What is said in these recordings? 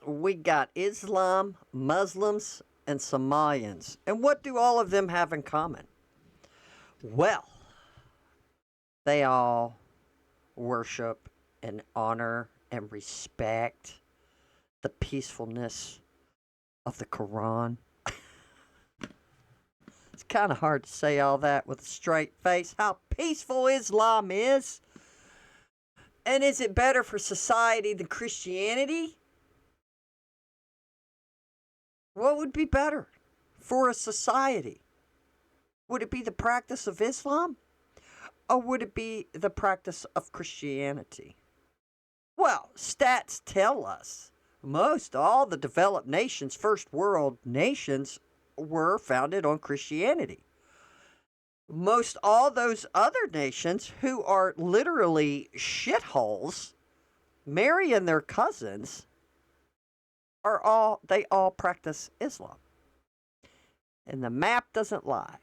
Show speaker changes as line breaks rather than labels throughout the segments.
we got Islam, Muslims, and Somalians. And what do all of them have in common? Well, they all worship and honor and respect the peacefulness of the Quran. It's kind of hard to say all that with a straight face, how peaceful Islam is. And is it better for society than Christianity? What would be better for a society? Would it be the practice of Islam? Or would it be the practice of Christianity? Well, stats tell us most all the developed nations, first world nations, were founded on Christianity. Most all those other nations who are literally shitholes marrying their cousins they all practice Islam. And the map doesn't lie.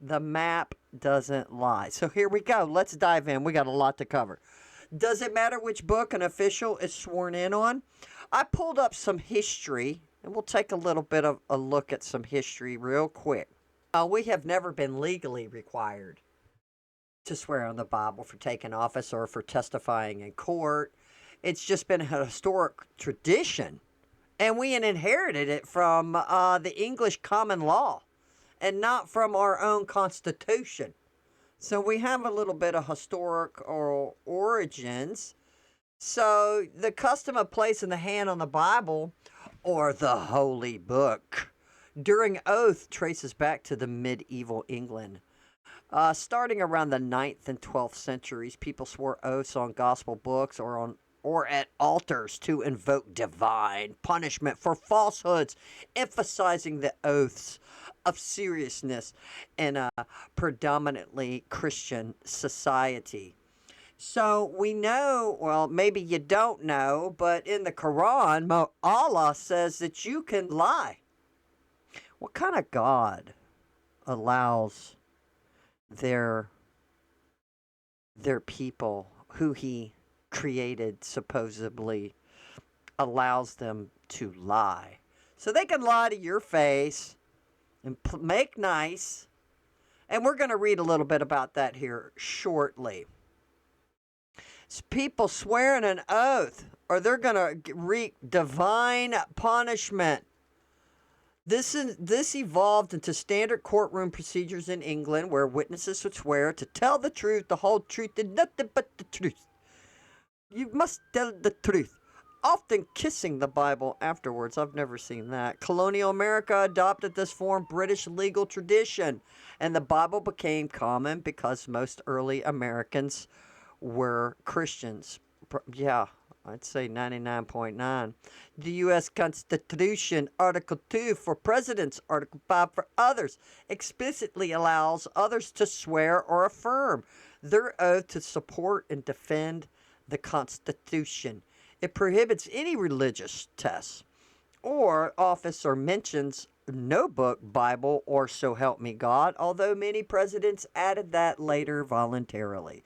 The map doesn't lie. So here we go. Let's dive in. We got a lot to cover. Does it matter which book an official is sworn in on? I pulled up some history, and we'll take a little bit of a look at some history real quick. We have never been legally required to swear on the Bible for taking office or for testifying in court. It's just been a historic tradition, and we inherited it from the English common law and not from our own Constitution. So we have a little bit of historical origins. So the custom of placing the hand on the Bible or the Holy Book during oath traces back to the medieval England. Starting around the 9th and 12th centuries, people swore oaths on gospel books or at altars to invoke divine punishment for falsehoods, emphasizing the oaths of seriousness in a predominantly Christian society. So we know, well, maybe you don't know, but in the Quran, Allah says that you can lie. What kind of God allows their people who he created supposedly allows them to lie? So they can lie to your face and make nice. And we're going to read a little bit about that here shortly. It's people swearing an oath or they're going to wreak divine punishment. This evolved into standard courtroom procedures in England where witnesses would swear to tell the truth, the whole truth, and nothing but the truth. You must tell the truth. Often kissing the Bible afterwards. I've never seen that. Colonial America adopted this form British legal tradition, and the Bible became common because most early Americans were Christians. Yeah, I'd say 99.9. The U.S. Constitution, Article 2 for presidents, Article 5 for others, explicitly allows others to swear or affirm their oath to support and defend the Constitution. It prohibits any religious tests or office or mentions no book, Bible, or so help me God, although many presidents added that later voluntarily.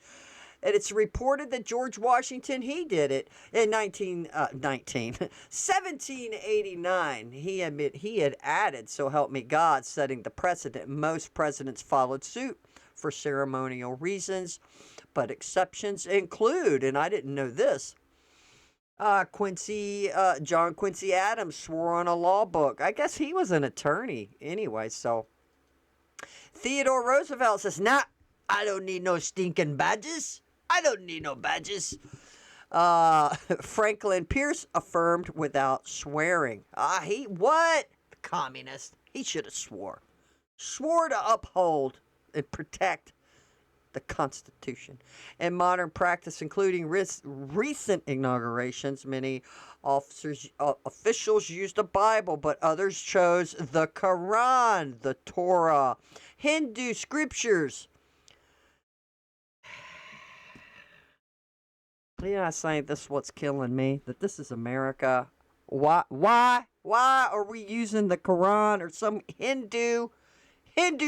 And it's reported that George Washington, he did it in 1789. He had added, so help me God, setting the precedent. Most presidents followed suit for ceremonial reasons, but exceptions include, and I didn't know this, John Quincy Adams swore on a law book. I guess he was an attorney anyway, so. Theodore Roosevelt says, nah, I don't need no stinking badges. I don't need no badges. Franklin Pierce affirmed without swearing. What? Communist. He should have swore. Swore to uphold and protect the Constitution. In modern practice, including recent inaugurations, many officials used the Bible, but others chose the Quran, the Torah, Hindu scriptures. Yeah, I'm saying this is what's killing me, that this is America. Why are we using the Quran or some Hindu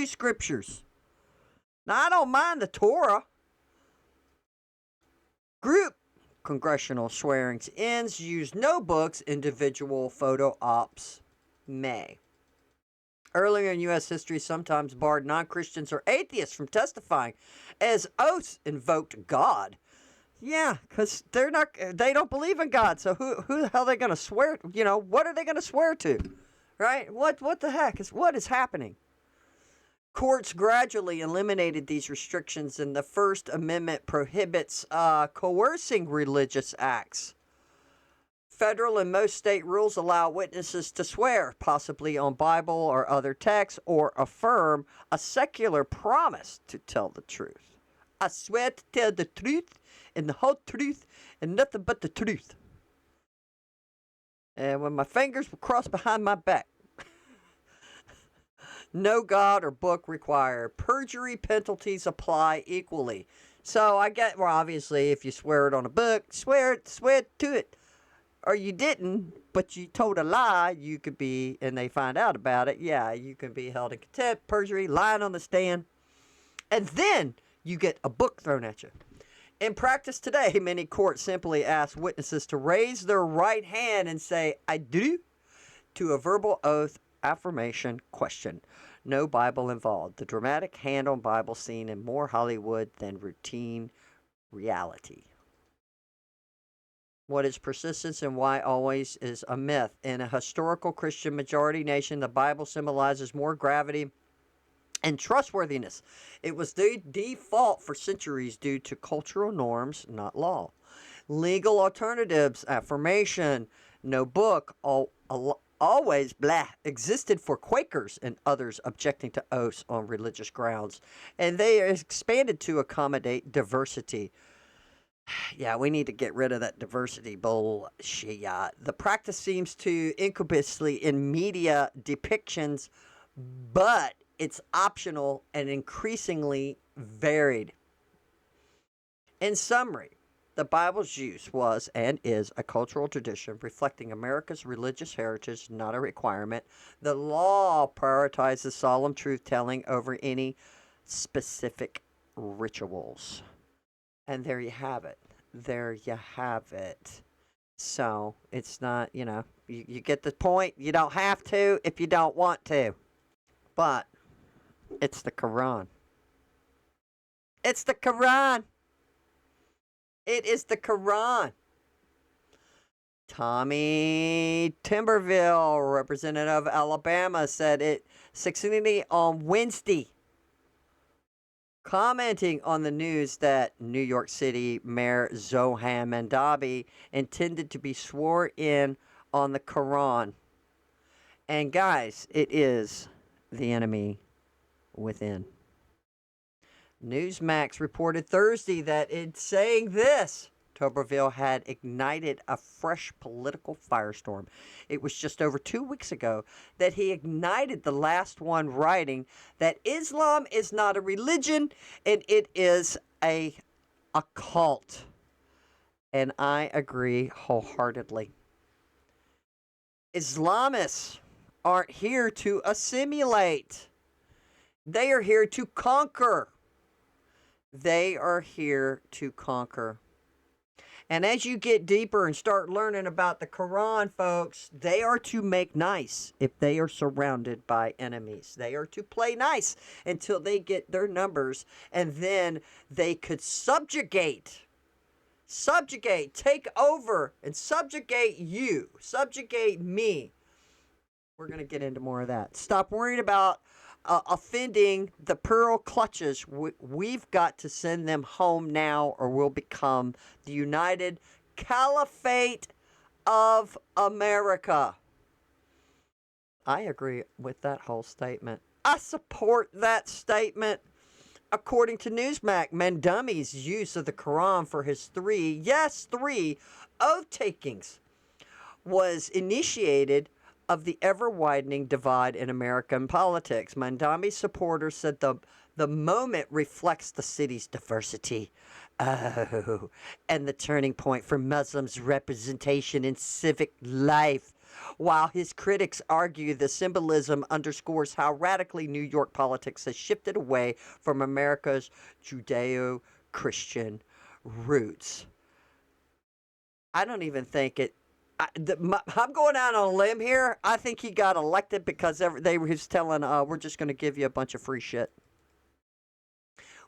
scriptures? Now, I don't mind the Torah. Group congressional swearings ends, use no books, individual photo ops may. Earlier in U.S. history, sometimes barred non-Christians or atheists from testifying as oaths invoked God. Yeah, because they don't believe in God, so who the hell are they going to swear? What are they going to swear to? Right? What the heck what is happening? Courts gradually eliminated these restrictions, and the First Amendment prohibits coercing religious acts. Federal and most state rules allow witnesses to swear, possibly on Bible or other texts, or affirm a secular promise to tell the truth. I swear to tell the truth and the whole truth and nothing but the truth. And when my fingers were crossed behind my back. No God or book required. Perjury penalties apply equally. So obviously, if you swear it on a book, swear to it. Or you didn't, but you told a lie, you could be, and they find out about it, you can be held in contempt, perjury, lying on the stand. And then you get a book thrown at you. In practice today, many courts simply ask witnesses to raise their right hand and say, I do, to a verbal oath affirmation question. No Bible involved. The dramatic hand-on Bible seen in more Hollywood than routine reality. What is persistence and why always is a myth. In a historical Christian majority nation, the Bible symbolizes more gravity and trustworthiness. It was the default for centuries due to cultural norms, not law. Legal alternatives, affirmation, no book, always existed for Quakers and others objecting to oaths on religious grounds. And they expanded to accommodate diversity. Yeah, we need to get rid of that diversity bullshit. The practice seems to incubusly in media depictions, but it's optional and increasingly varied. In summary, the Bible's use was and is a cultural tradition reflecting America's religious heritage, not a requirement. The law prioritizes solemn truth-telling over any specific rituals. And there you have it. There you have it. So, it's not, you get the point. You don't have to if you don't want to. But, it's the Quran. It's the Quran. It is the Quran. Tommy Timberville, representative of Alabama, said it 6:30 on Wednesday, commenting on the news that New York City Mayor Zohan Mandabi intended to be sworn in on the Quran. And guys, it is the enemy within. Newsmax reported Thursday that it's saying this. Tuberville had ignited a fresh political firestorm. It was just over 2 weeks ago that he ignited the last one, writing that Islam is not a religion and it is a cult. And I agree wholeheartedly. Islamists aren't here to assimilate. They are here to conquer. They are here to conquer. And as you get deeper and start learning about the Quran, folks, they are to make nice if they are surrounded by enemies. They are to play nice until they get their numbers, and then they could subjugate, take over, and subjugate you, subjugate me. We're going to get into more of that. Stop worrying about offending the pearl clutches. We've got to send them home now, or we'll become the United Caliphate of America. I agree with that whole statement. I support that statement. According to Newsmax, Mandami's use of the Quran for his three oath takings was initiated of the ever-widening divide in American politics. Mandami's supporters said the moment reflects the city's diversity. Oh, and the turning point for Muslims' representation in civic life. While his critics argue the symbolism underscores how radically New York politics has shifted away from America's Judeo-Christian roots. I don't even think it. I'm going out on a limb here. I think he got elected because they were just telling, we're just going to give you a bunch of free shit.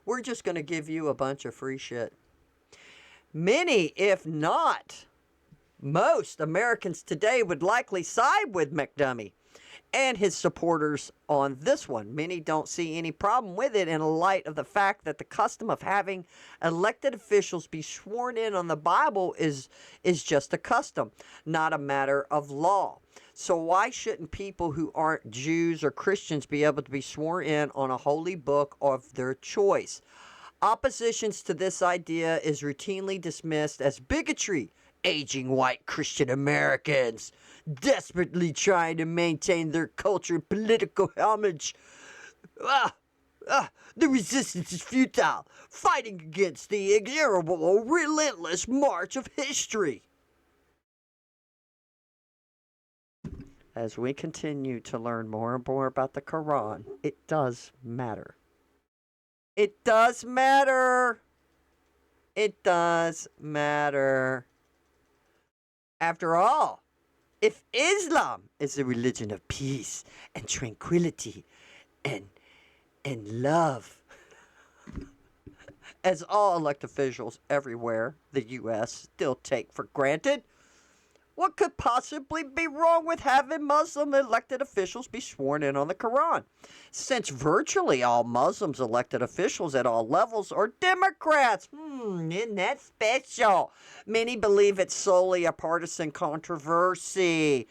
We're just going to give you a bunch of free shit. Many, if not most, Americans today would likely side with McDummy and his supporters on this one. Many don't see any problem with it in light of the fact that the custom of having elected officials be sworn in on the Bible is just a custom, not a matter of law. So why shouldn't people who aren't Jews or Christians be able to be sworn in on a holy book of their choice? Oppositions to this idea is routinely dismissed as bigotry. Aging white Christian Americans desperately trying to maintain their culture and political homage. The resistance is futile, fighting against the inexorable, relentless march of history. As we continue to learn more and more about the Quran, it does matter. It does matter. It does matter. After all, if Islam is a religion of peace and tranquility and love, as all elected officials everywhere the U.S. still take for granted, what could possibly be wrong with having Muslim elected officials be sworn in on the Quran? Since virtually all Muslims elected officials at all levels are Democrats. Isn't that special? Many believe it's solely a partisan controversy.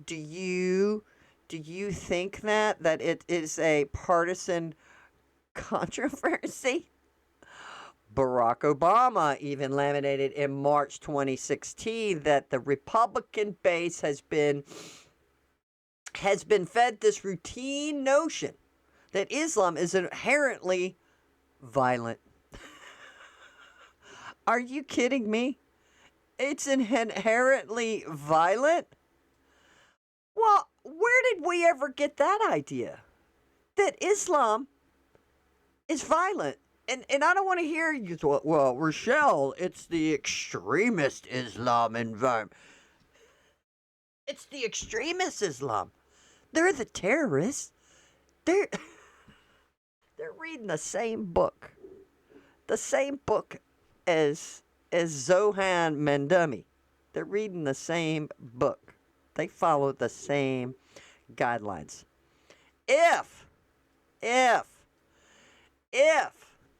Do you think that it is a partisan controversy? Barack Obama even laminated in March 2016 that the Republican base has been fed this routine notion that Islam is inherently violent. Are you kidding me? It's inherently violent? Well, where did we ever get that idea? That Islam is violent? And I don't want to hear you thought, well, Rochelle, it's the extremist Islam environment. It's the extremist Islam. They're the terrorists. They're reading the same book. The same book as Zohan Mandami. They're reading the same book. They follow the same guidelines. If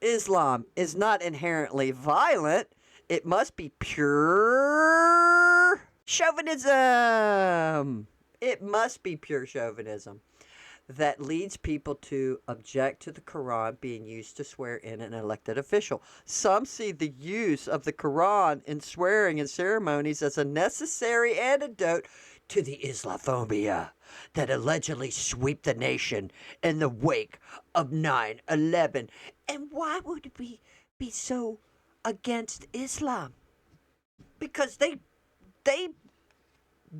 Islam is not inherently violent, it must be pure chauvinism. It must be pure chauvinism that leads people to object to the Quran being used to swear in an elected official. Some see the use of the Quran in swearing in ceremonies as a necessary antidote to the Islamophobia that allegedly swept the nation in the wake of 9/11. And why would we be so against Islam? Because they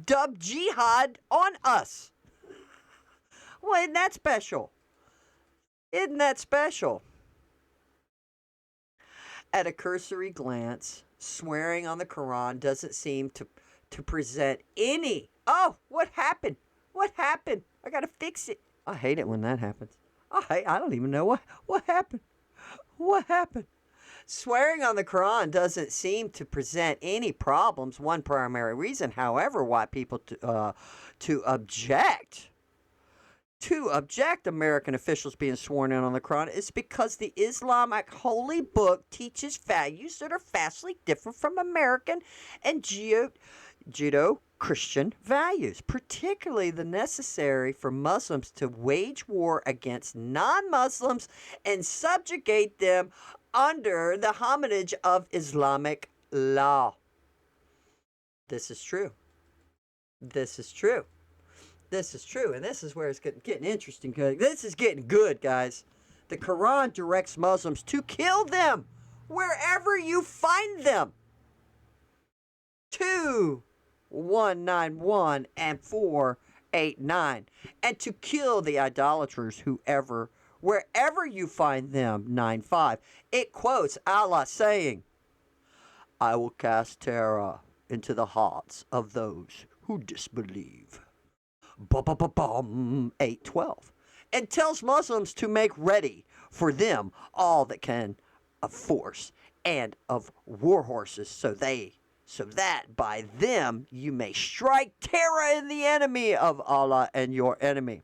dubbed jihad on us. Well, isn't that special? Isn't that special? At a cursory glance, swearing on the Quran doesn't seem to present any. Oh, what happened? What happened? I gotta fix it. I hate it when that happens. I don't even know what happened. What happened? Swearing on the Quran doesn't seem to present any problems. One primary reason, however, why people to object American officials being sworn in on the Quran is because the Islamic holy book teaches values that are vastly different from American and Judeo-Christian values, particularly the necessary for Muslims to wage war against non-Muslims and subjugate them under the homage of Islamic law. This is true. This is true. This is true, and this is where it's getting interesting. This is getting good, guys. The Quran directs Muslims to kill them wherever you find them. 2191 and 489, and to kill the idolaters wherever you find them. 95. It quotes Allah saying, "I will cast terror into the hearts of those who disbelieve. Bum, 8:12. And tells Muslims to make ready for them all that can of force and of war horses, so that by them you may strike terror in the enemy of Allah and your enemy.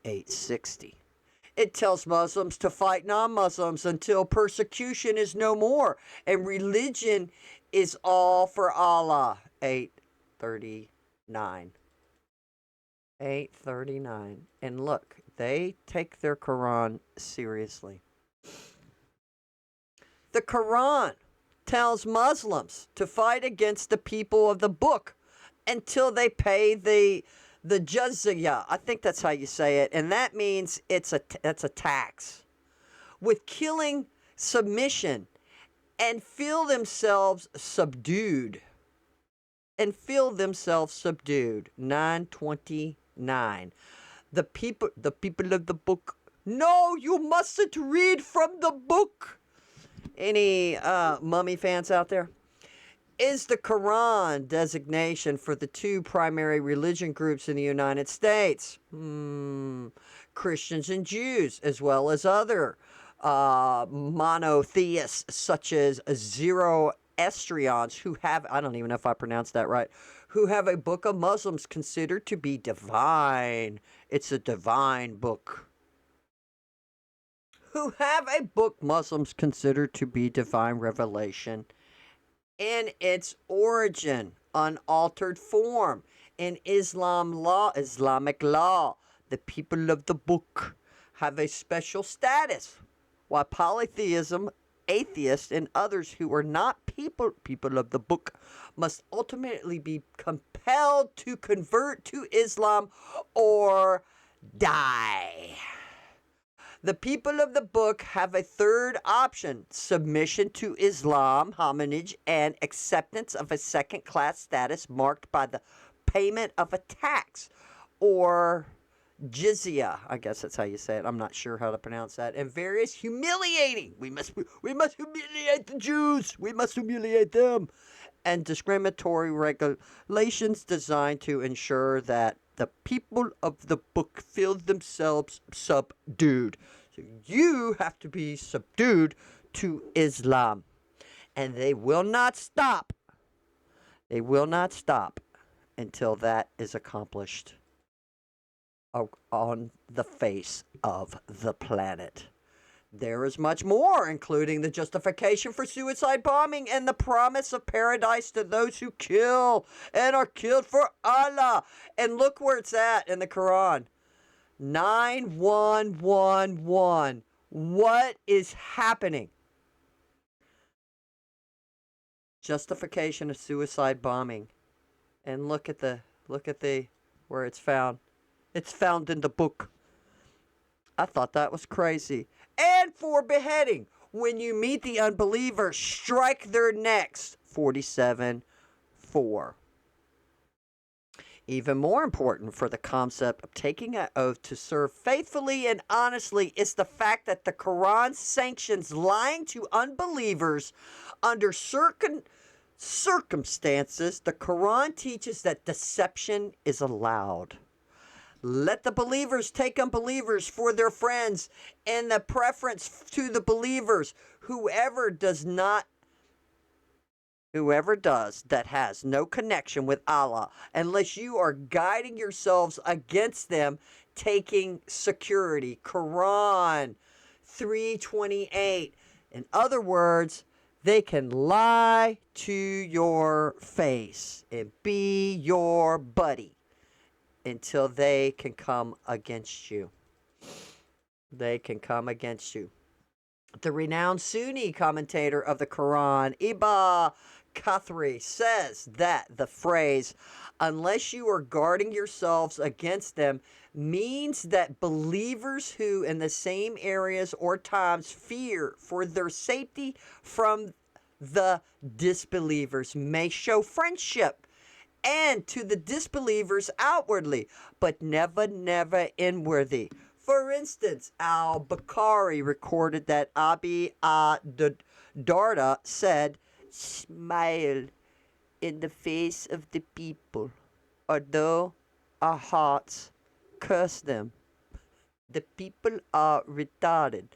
8:60. It tells Muslims to fight non-Muslims until persecution is no more and religion is all for Allah. 8:39. 8:39. And look, they take their Quran seriously. The Quran tells Muslims to fight against the people of the book until they pay the jizya. I think that's how you say it, and that means that's a tax. With killing submission and feel themselves subdued. 9:29. The people of the book. No, you mustn't read from the book. Any mummy fans out there? Is the Quran designation for the two primary religion groups in the United States? Christians and Jews, as well as other monotheists such as Zoroastrians who have, I don't even know if I pronounced that right, who have a book of Muslims considered to be divine. It's a divine book. Who have a book Muslims consider to be divine revelation in its origin, unaltered form, in Islamic law. The people of the book have a special status, while polytheism, atheists, and others who are not people of the book must ultimately be compelled to convert to Islam or die. The people of the book have a third option: submission to Islam, homage, and acceptance of a second-class status marked by the payment of a tax, or jizya. I guess that's how you say it. I'm not sure how to pronounce that. And various humiliating. We must humiliate the Jews. We must humiliate them. And discriminatory regulations designed to ensure that the people of the book feel themselves subdued. So you have to be subdued to Islam. And they will not stop. They will not stop until that is accomplished on the face of the planet. There is much more, including the justification for suicide bombing and the promise of paradise to those who kill and are killed for Allah. And look where it's at in the Quran. 9111. What is happening? Justification of suicide bombing. And look at the where it's found. It's found in the book. I thought that was crazy. And for beheading, when you meet the unbeliever, strike their necks. 47:4. Even more important for the concept of taking an oath to serve faithfully and honestly is the fact that the Quran sanctions lying to unbelievers under certain circumstances. The Quran teaches that deception is allowed. Let the believers take unbelievers for their friends, and the preference to the believers. Whoever does that has no connection with Allah, unless you are guiding yourselves against them, taking security. Quran 3:28. In other words, they can lie to your face and be your buddy until they can come against you. They can come against you. The renowned Sunni commentator of the Quran, Ibn Kathir, says that the phrase, unless you are guarding yourselves against them, means that believers who in the same areas or times fear for their safety from the disbelievers may show friendship and to the disbelievers outwardly, but never inwardly. For instance, Al-Bukhari recorded that Abi Darda said, smile in the face of the people, although our hearts curse them. The people are retarded.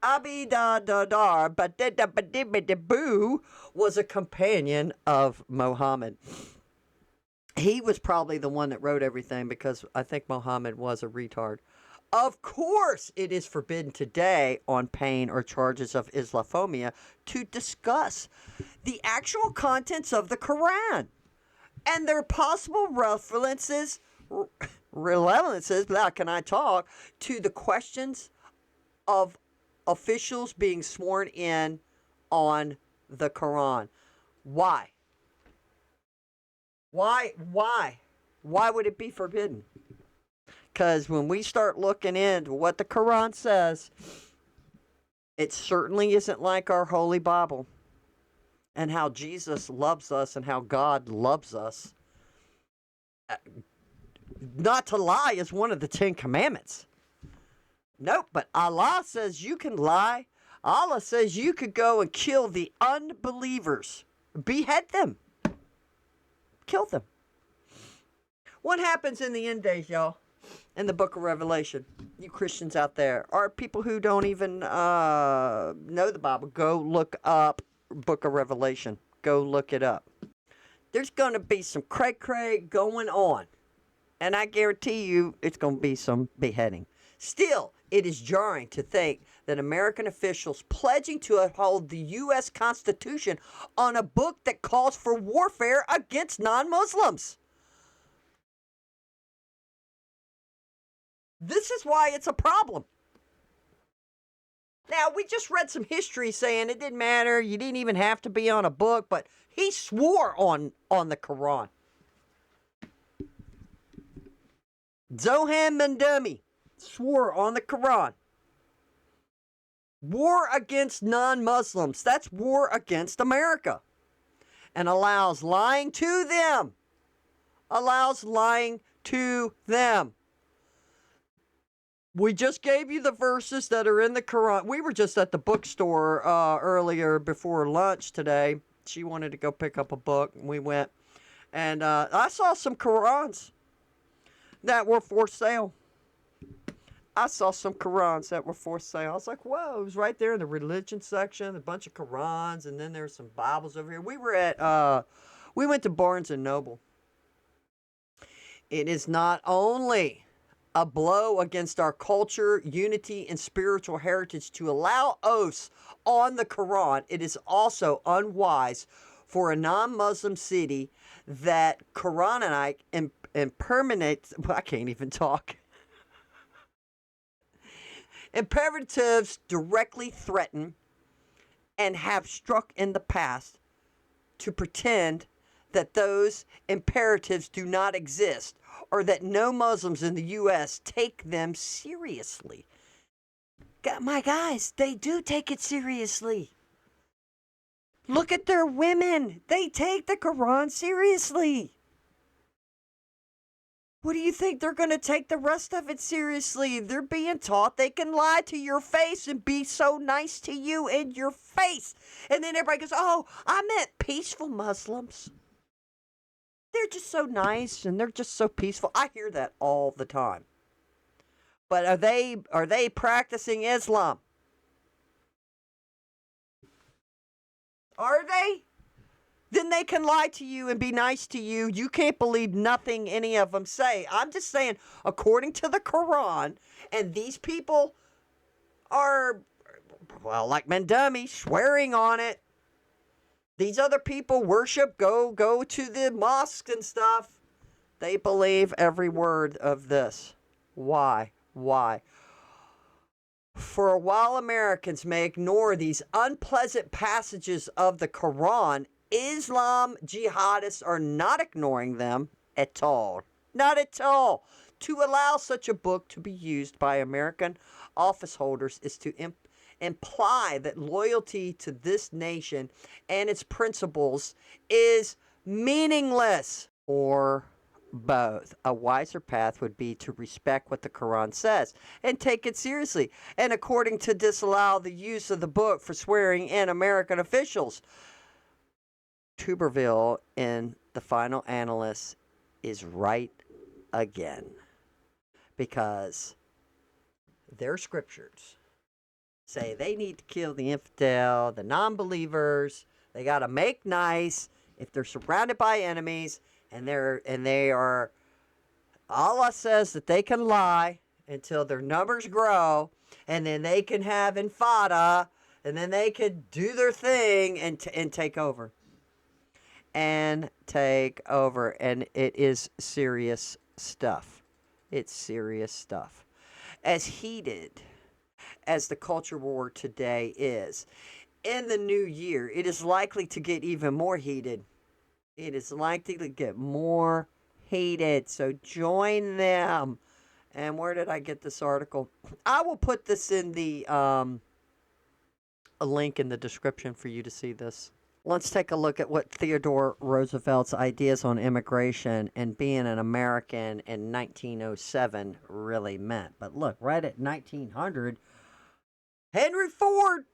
Abidadadar, Badidabadibidiboo was a companion of Muhammad. He was probably the one that wrote everything because I think Muhammad was a retard. Of course, it is forbidden today on pain or charges of Islamophobia to discuss the actual contents of the Quran and their possible relevances, how can I talk, to the questions of officials being sworn in on the Quran. Why? Why would it be forbidden? Because when we start looking into what the Quran says, it certainly isn't like our Holy Bible and how Jesus loves us and how God loves us. Not to lie is one of the 10 Commandments. Nope, but Allah says you can lie. Allah says you could go and kill the unbelievers. Behead them. Kill them. What happens in the end days, y'all? In the book of Revelation, you Christians out there, or people who don't even know the Bible, go look up book of Revelation. Go look it up. There's going to be some cray-cray going on. And I guarantee you it's going to be some beheading. Still, it is jarring to think that American officials pledging to uphold the U.S. Constitution on a book that calls for warfare against non-Muslims. This is why it's a problem. Now, we just read some history saying it didn't matter, you didn't even have to be on a book, but he swore on the Quran. Zohan Mandami swore on the Quran. War against non-Muslims. That's war against America. And allows lying to them. Allows lying to them. We just gave you the verses that are in the Quran. We were just at the bookstore earlier before lunch today. She wanted to go pick up a book, and we went. And I saw some Qurans that were for sale. I saw some Qurans that were for sale. I was like, whoa, it was right there in the religion section, a bunch of Qurans, and then there's some Bibles over here. We went to Barnes & Noble. It is not only a blow against our culture, unity, and spiritual heritage to allow oaths on the Quran, it is also unwise for a non-Muslim city that Quranic and permanent, I can't even talk, imperatives directly threaten and have struck in the past to pretend that those imperatives do not exist or that no Muslims in the U.S. take them seriously. My guys, they do take it seriously. Look at their women. They take the Quran seriously. What do you think they're going to take the rest of it seriously? They're being taught they can lie to your face and be so nice to you in your face. And then everybody goes, oh, I meant peaceful Muslims. They're just so nice and they're just so peaceful. I hear that all the time. But are they practicing Islam? Are they? Then they can lie to you and be nice to you. You can't believe nothing any of them say. I'm just saying, according to the Quran, and these people are, well, like Mandami, swearing on it. These other people worship, go to the mosque and stuff. They believe every word of this. Why? For a while Americans may ignore these unpleasant passages of the Quran, Islam jihadists are not ignoring them at all. Not at all. To allow such a book to be used by American office holders is to imply that loyalty to this nation and its principles is meaningless, or both. A wiser path would be to respect what the Quran says and take it seriously, and according to disallow the use of the book for swearing in American officials. Tuberville in The Final Analyst is right again, because their scriptures say they need to kill the infidel, the non-believers. They got to make nice if they're surrounded by enemies, and they are. Allah says that they can lie until their numbers grow, and then they can have infada, and then they could do their thing and take over. And take over. And it is serious stuff. It's serious stuff. As heated as the culture war today is, in the new year, it is likely to get even more heated. It is likely to get more heated. So join them. And where did I get this article? I will put this in the a link in the description for you to see this. Let's take a look at what Theodore Roosevelt's ideas on immigration and being an American in 1907 really meant. But look, right at 1900, Henry Ford,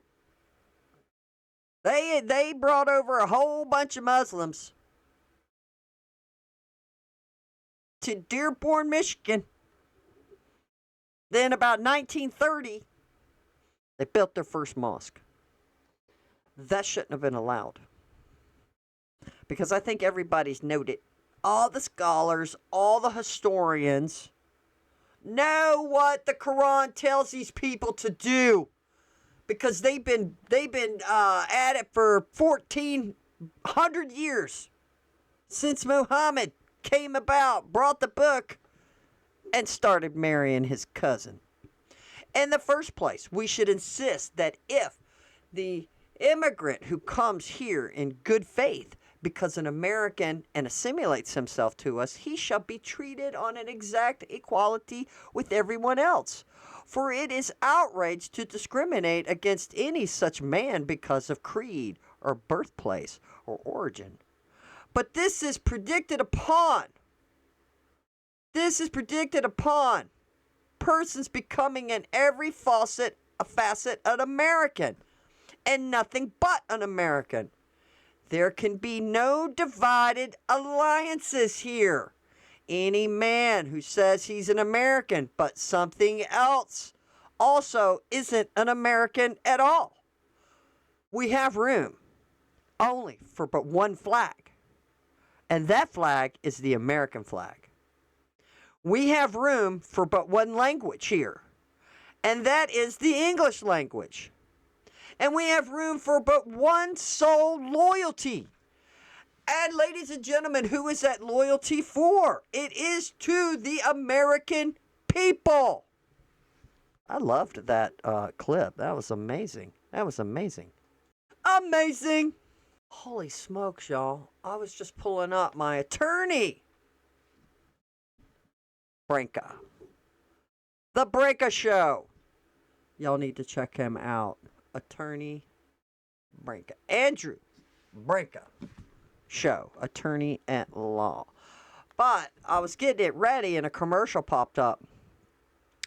they brought over a whole bunch of Muslims to Dearborn, Michigan. Then about 1930, they built their first mosque. That shouldn't have been allowed. Because I think everybody's noted, all the scholars, all the historians know what the Quran tells these people to do. Because they've been at it for 1,400 years. Since Muhammad came about, brought the book, and started marrying his cousin. In the first place, we should insist that if the immigrant who comes here in good faith because an American and assimilates himself to us, he shall be treated on an exact equality with everyone else. For it is outrage to discriminate against any such man because of creed or birthplace or origin. But this is predicted upon persons becoming in every facet an American, and nothing but an American. There can be no divided alliances here. Any man who says he's an American but something else also isn't an American at all. We have room only for but one flag, and that flag is the American flag. We have room for but one language here, and that is the English language. And we have room for but one sole loyalty. And ladies and gentlemen, who is that loyalty for? It is to the American people. I loved that clip. That was amazing. Amazing. Holy smokes, y'all. I was just pulling up my attorney, Branca. The Branca Show. Y'all need to check him out. Attorney Branca. Andrew Branca Show. Attorney at law. But I was getting it ready and a commercial popped up.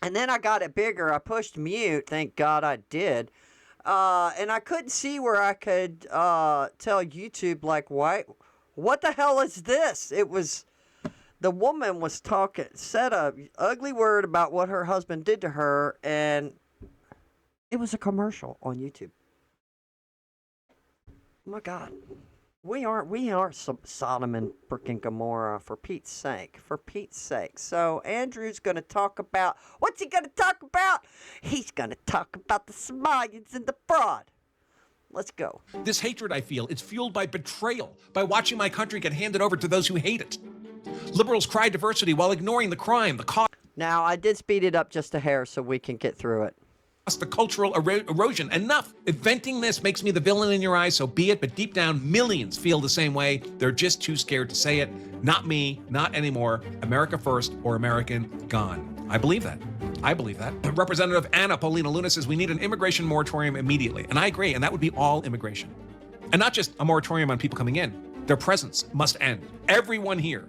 And then I got it bigger. I pushed mute. Thank God I did. And I couldn't see where I could tell YouTube, like, what the hell is this? It was, the woman was talking, said a ugly word about what her husband did to her, and it was a commercial on YouTube. Oh my God. We are some Sodom and frickin' Gomorrah, for Pete's sake. So Andrew's going to talk about, what's he going to talk about? He's going to talk about the Somalians and the fraud. Let's go.
This hatred I feel, it's fueled by betrayal, by watching my country get handed over to those who hate it. Liberals cry diversity while ignoring the crime, the cost.
Now, I did speed it up just a hair so we can get through it.
The cultural erosion. Enough. If venting this makes me the villain in your eyes, so be it. But deep down, millions feel the same way. They're just too scared to say it. Not me, not anymore. America first or American gone. I believe that. Representative Anna Paulina Luna says we need an immigration moratorium immediately. And I agree, and that would be all immigration. And not just a moratorium on people coming in. Their presence must end. Everyone here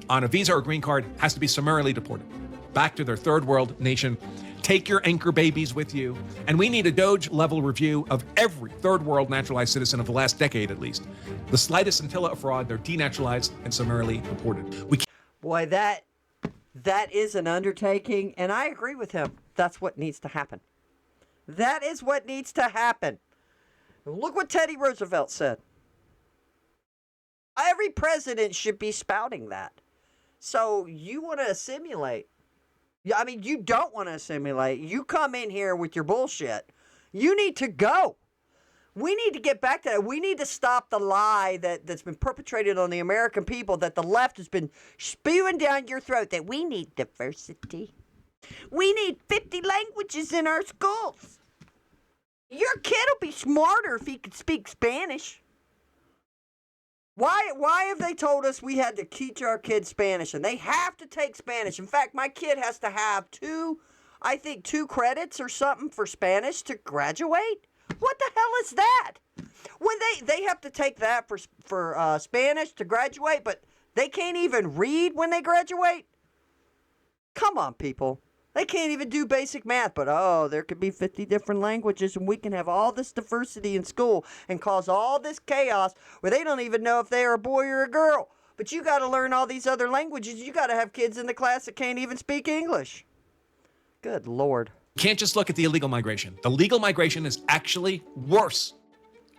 on a visa or green card has to be summarily deported back to their third world nation. Take your anchor babies with you. And we need a Doge-level review of every third world naturalized citizen of the last decade at least. The slightest scintilla of fraud, they're denaturalized and summarily deported. We
Boy, that is an undertaking, and I agree with him. That's what needs to happen. That is what needs to happen. Look what Teddy Roosevelt said. Every president should be spouting that. So you want to assimilate. I mean, you don't want to assimilate. You come in here with your bullshit. You need to go. We need to get back to that. We need to stop the lie that's been perpetrated on the American people, that the left has been spewing down your throat, that we need diversity. We need 50 languages in our schools. Your kid will be smarter if he could speak Spanish. Why have they told us we had to teach our kids Spanish? And they have to take Spanish. In fact, my kid has to have two credits or something for Spanish to graduate. What the hell is that? When they have to take that for Spanish to graduate, but they can't even read when they graduate? Come on, people. They can't even do basic math, but there could be 50 different languages and we can have all this diversity in school and cause all this chaos where they don't even know if they are a boy or a girl. But you got to learn all these other languages. You got to have kids in the class that can't even speak English. Good Lord.
can't just look at the illegal migration. The legal migration is actually worse.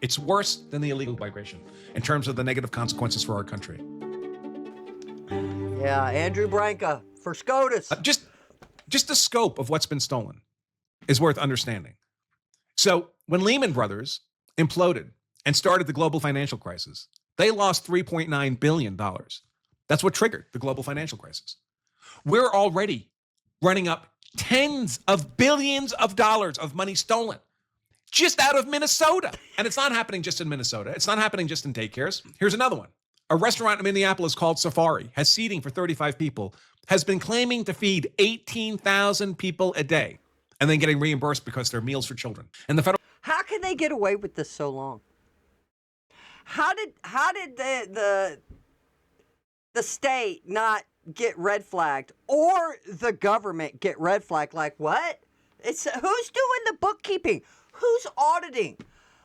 It's worse than the illegal migration in terms of the negative consequences for our country.
Yeah, Andrew Branca for SCOTUS.
Just the scope of what's been stolen is worth understanding. So when Lehman Brothers imploded and started the global financial crisis, they lost $3.9 billion. That's what triggered the global financial crisis. We're already running up tens of billions of dollars of money stolen just out of Minnesota. And it's not happening just in Minnesota. It's not happening just in daycares. Here's another one. A restaurant in Minneapolis called Safari has seating for 35 people, has been claiming to feed 18,000 people a day, and then getting reimbursed because they're meals for children. And the federal...
How can they get away with this so long? How did the state not get red flagged, or the government get red flagged? Like what? It's who's doing the bookkeeping? Who's auditing?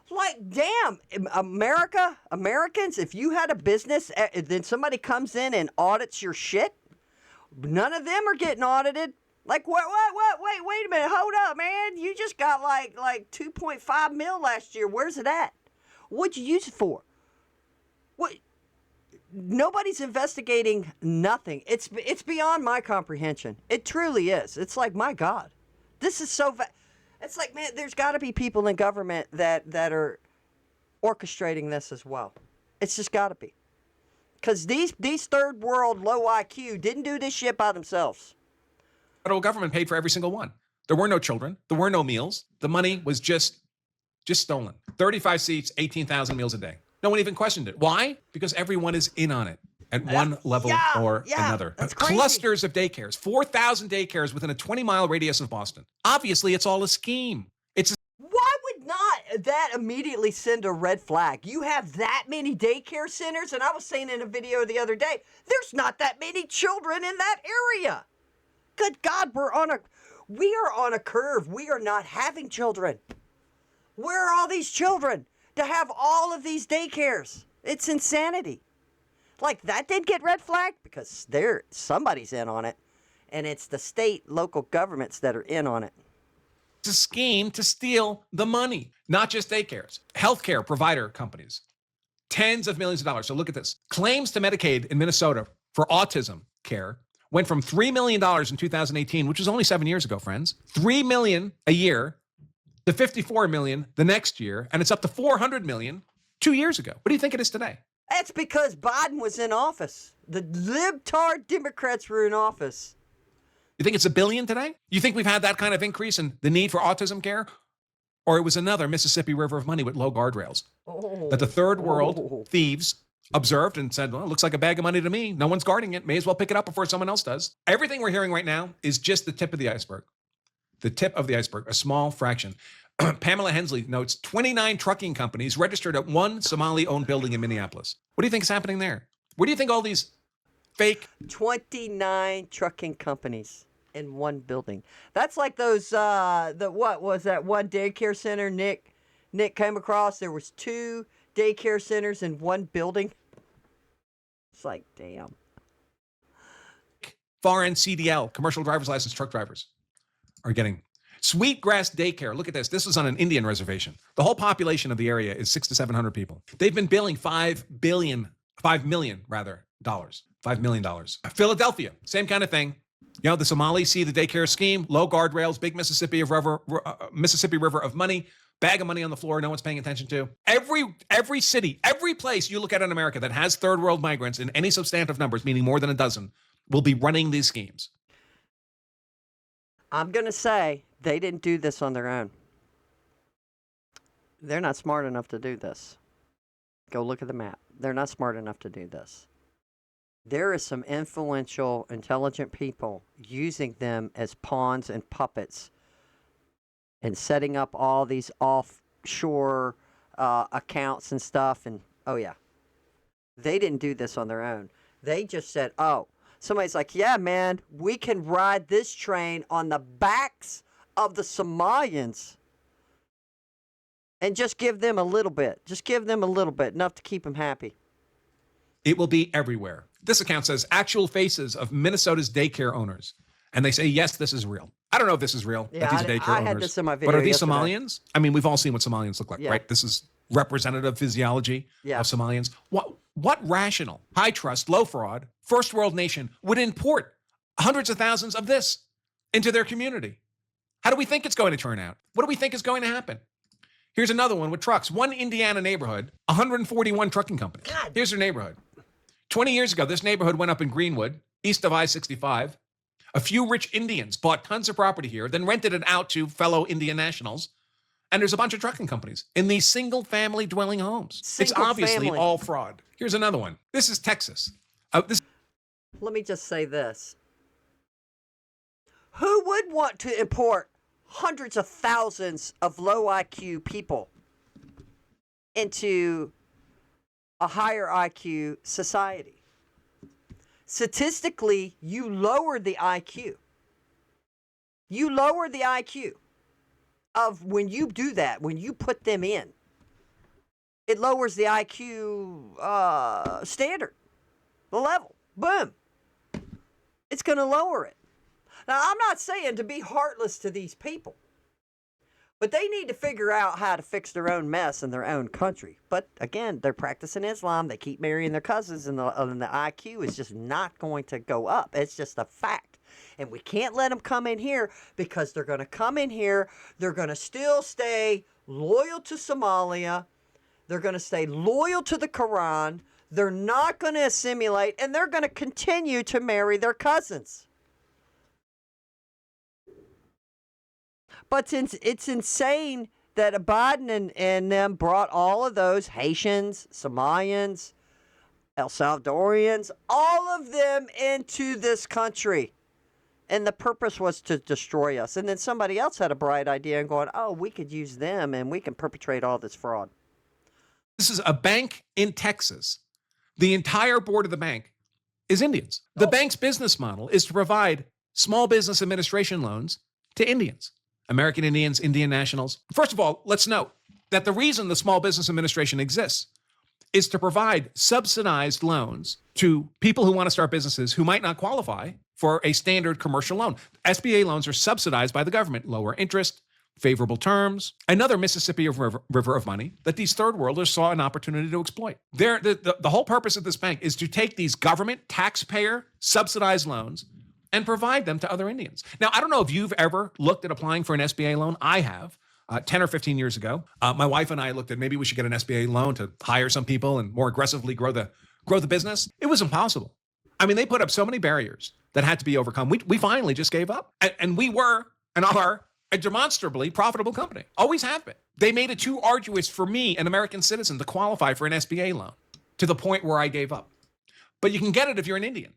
Like, damn, Americans, if you had a business, then somebody comes in and audits your shit, none of them are getting audited. Like, wait a minute, hold up, man. You just got like 2.5 mil last year. Where's it at? What'd you use it for? What? Nobody's investigating nothing. It's beyond my comprehension. It truly is. It's like, my God, this is so it's like, man, there's got to be people in government that are orchestrating this as well. It's just got to be. Because these third world low IQ didn't do this shit by themselves.
The federal government paid for every single one. There were no children. There were no meals. The money was just stolen. 35 seats, 18,000 meals a day. No one even questioned it. Why? Because everyone is in on it at one level or another.
That's crazy.
Clusters of daycares, 4,000 daycares within a 20-mile radius of Boston. Obviously, it's all a scheme.
Why would not that immediately send a red flag? You have that many daycare centers, and I was saying in a video the other day, there's not that many children in that area. Good God, we are on a curve. We are not having children. Where are all these children to have all of these daycares? It's insanity. Like, that did get red flagged because somebody's in on it, and it's the state, local governments that are in on it.
It's a scheme to steal the money, not just daycares, healthcare provider companies, tens of millions of dollars. So look at this. Claims to Medicaid in Minnesota for autism care went from $3 million in 2018, which was only 7 years ago, friends, $3 million a year to $54 million the next year, and it's up to $400 million 2 years ago. What do you think it is today?
That's because Biden was in office. The libtard Democrats were in office.
You think it's $1 billion today? You think we've had that kind of increase in the need for autism care? Or it was another Mississippi River of money with low guardrails that the third world thieves observed and said, well, it looks like a bag of money to me. No one's guarding it. May as well pick it up before someone else does. Everything we're hearing right now is just the tip of the iceberg. The tip of the iceberg, a small fraction. Pamela Hensley notes 29 trucking companies registered at one Somali-owned building in Minneapolis. What do you think is happening there? Where do you think all these fake...
29 trucking companies in one building. That's like those what was that one daycare center Nick came across? There was 2 daycare centers in one building. It's like, damn.
Foreign CDL, commercial driver's license truck drivers, are getting Sweetgrass Daycare. Look at this. This is on an Indian reservation. The whole population of the area is 600 to 700 people. They've been billing $5 million dollars. Philadelphia, same kind of thing. You know, the Somalis see the daycare scheme, low guardrails, big Mississippi River of money, bag of money on the floor no one's paying attention to. Every city, every place you look at in America that has third world migrants in any substantive numbers, meaning more than a dozen, will be running these schemes.
I'm going to say they didn't do this on their own. They're not smart enough to do this. Go look at the map. They're not smart enough to do this. There is some influential, intelligent people using them as pawns and puppets and setting up all these offshore accounts and stuff. And, oh, yeah. They didn't do this on their own. They just said, oh, somebody's like, yeah, man, we can ride this train on the backs of the Somalians and just give them a little bit. Just give them a little bit, enough to keep them happy.
It will be everywhere. This account says actual faces of Minnesota's daycare owners. And they say, yes, this is real. I don't know if this is real.
Yeah,
that these are daycare
I
owners.
had this in my video
But are these
yesterday.
Somalians? I mean, we've all seen what Somalians look like,
Yeah.
right? This is representative physiology
Yeah.
of Somalians. What rational, high trust, low fraud, first world nation would import hundreds of thousands of this into their community? How do we think it's going to turn out? What do we think is going to happen? Here's another one with trucks. One Indiana neighborhood, 141 trucking companies.
God.
Here's their neighborhood. 20 years ago, this neighborhood went up in Greenwood, east of I-65. A few rich Indians bought tons of property here, then rented it out to fellow Indian nationals. And there's a bunch of trucking companies in these single-family dwelling homes. It's
Single
obviously
family.
all fraud. Here's another one. This is Texas.
Let me just say this. Who would want to import hundreds of thousands of low IQ people into a higher IQ society? Statistically, you lower the IQ. You lower the IQ of when you do that, when you put them in. It lowers the IQ standard, the level. Boom. It's going to lower it. Now, I'm not saying to be heartless to these people, but they need to figure out how to fix their own mess in their own country. But again, they're practicing Islam. They keep marrying their cousins, and the IQ is just not going to go up. It's just a fact. And we can't let them come in here because they're going to come in here. They're going to still stay loyal to Somalia. They're going to stay loyal to the Quran. They're not going to assimilate, and they're going to continue to marry their cousins. But it's insane that Biden and them brought all of those Haitians, Somalians, El Salvadorians, all of them into this country. And the purpose was to destroy us. And then somebody else had a bright idea and going, oh, we could use them and we can perpetrate all this fraud.
This is a bank in Texas. The entire board of the bank is Indians. The bank's business model is to provide small business administration loans to Indians, American Indians, Indian nationals. First of all, let's note that the reason the Small Business Administration exists is to provide subsidized loans to people who want to start businesses who might not qualify for a standard commercial loan. SBA loans are subsidized by the government, lower interest, favorable terms, another Mississippi River of money that these third worlders saw an opportunity to exploit. The whole purpose of this bank is to take these government, taxpayer, subsidized loans and provide them to other Indians. Now, I don't know if you've ever looked at applying for an SBA loan. I have. 10 or 15 years ago, my wife and I looked at maybe we should get an SBA loan to hire some people and more aggressively grow the business. It was impossible. I mean, they put up so many barriers that had to be overcome. We finally just gave up. And we were and are a demonstrably profitable company. Always have been. They made it too arduous for me, an American citizen, to qualify for an SBA loan to the point where I gave up. But you can get it if you're an Indian.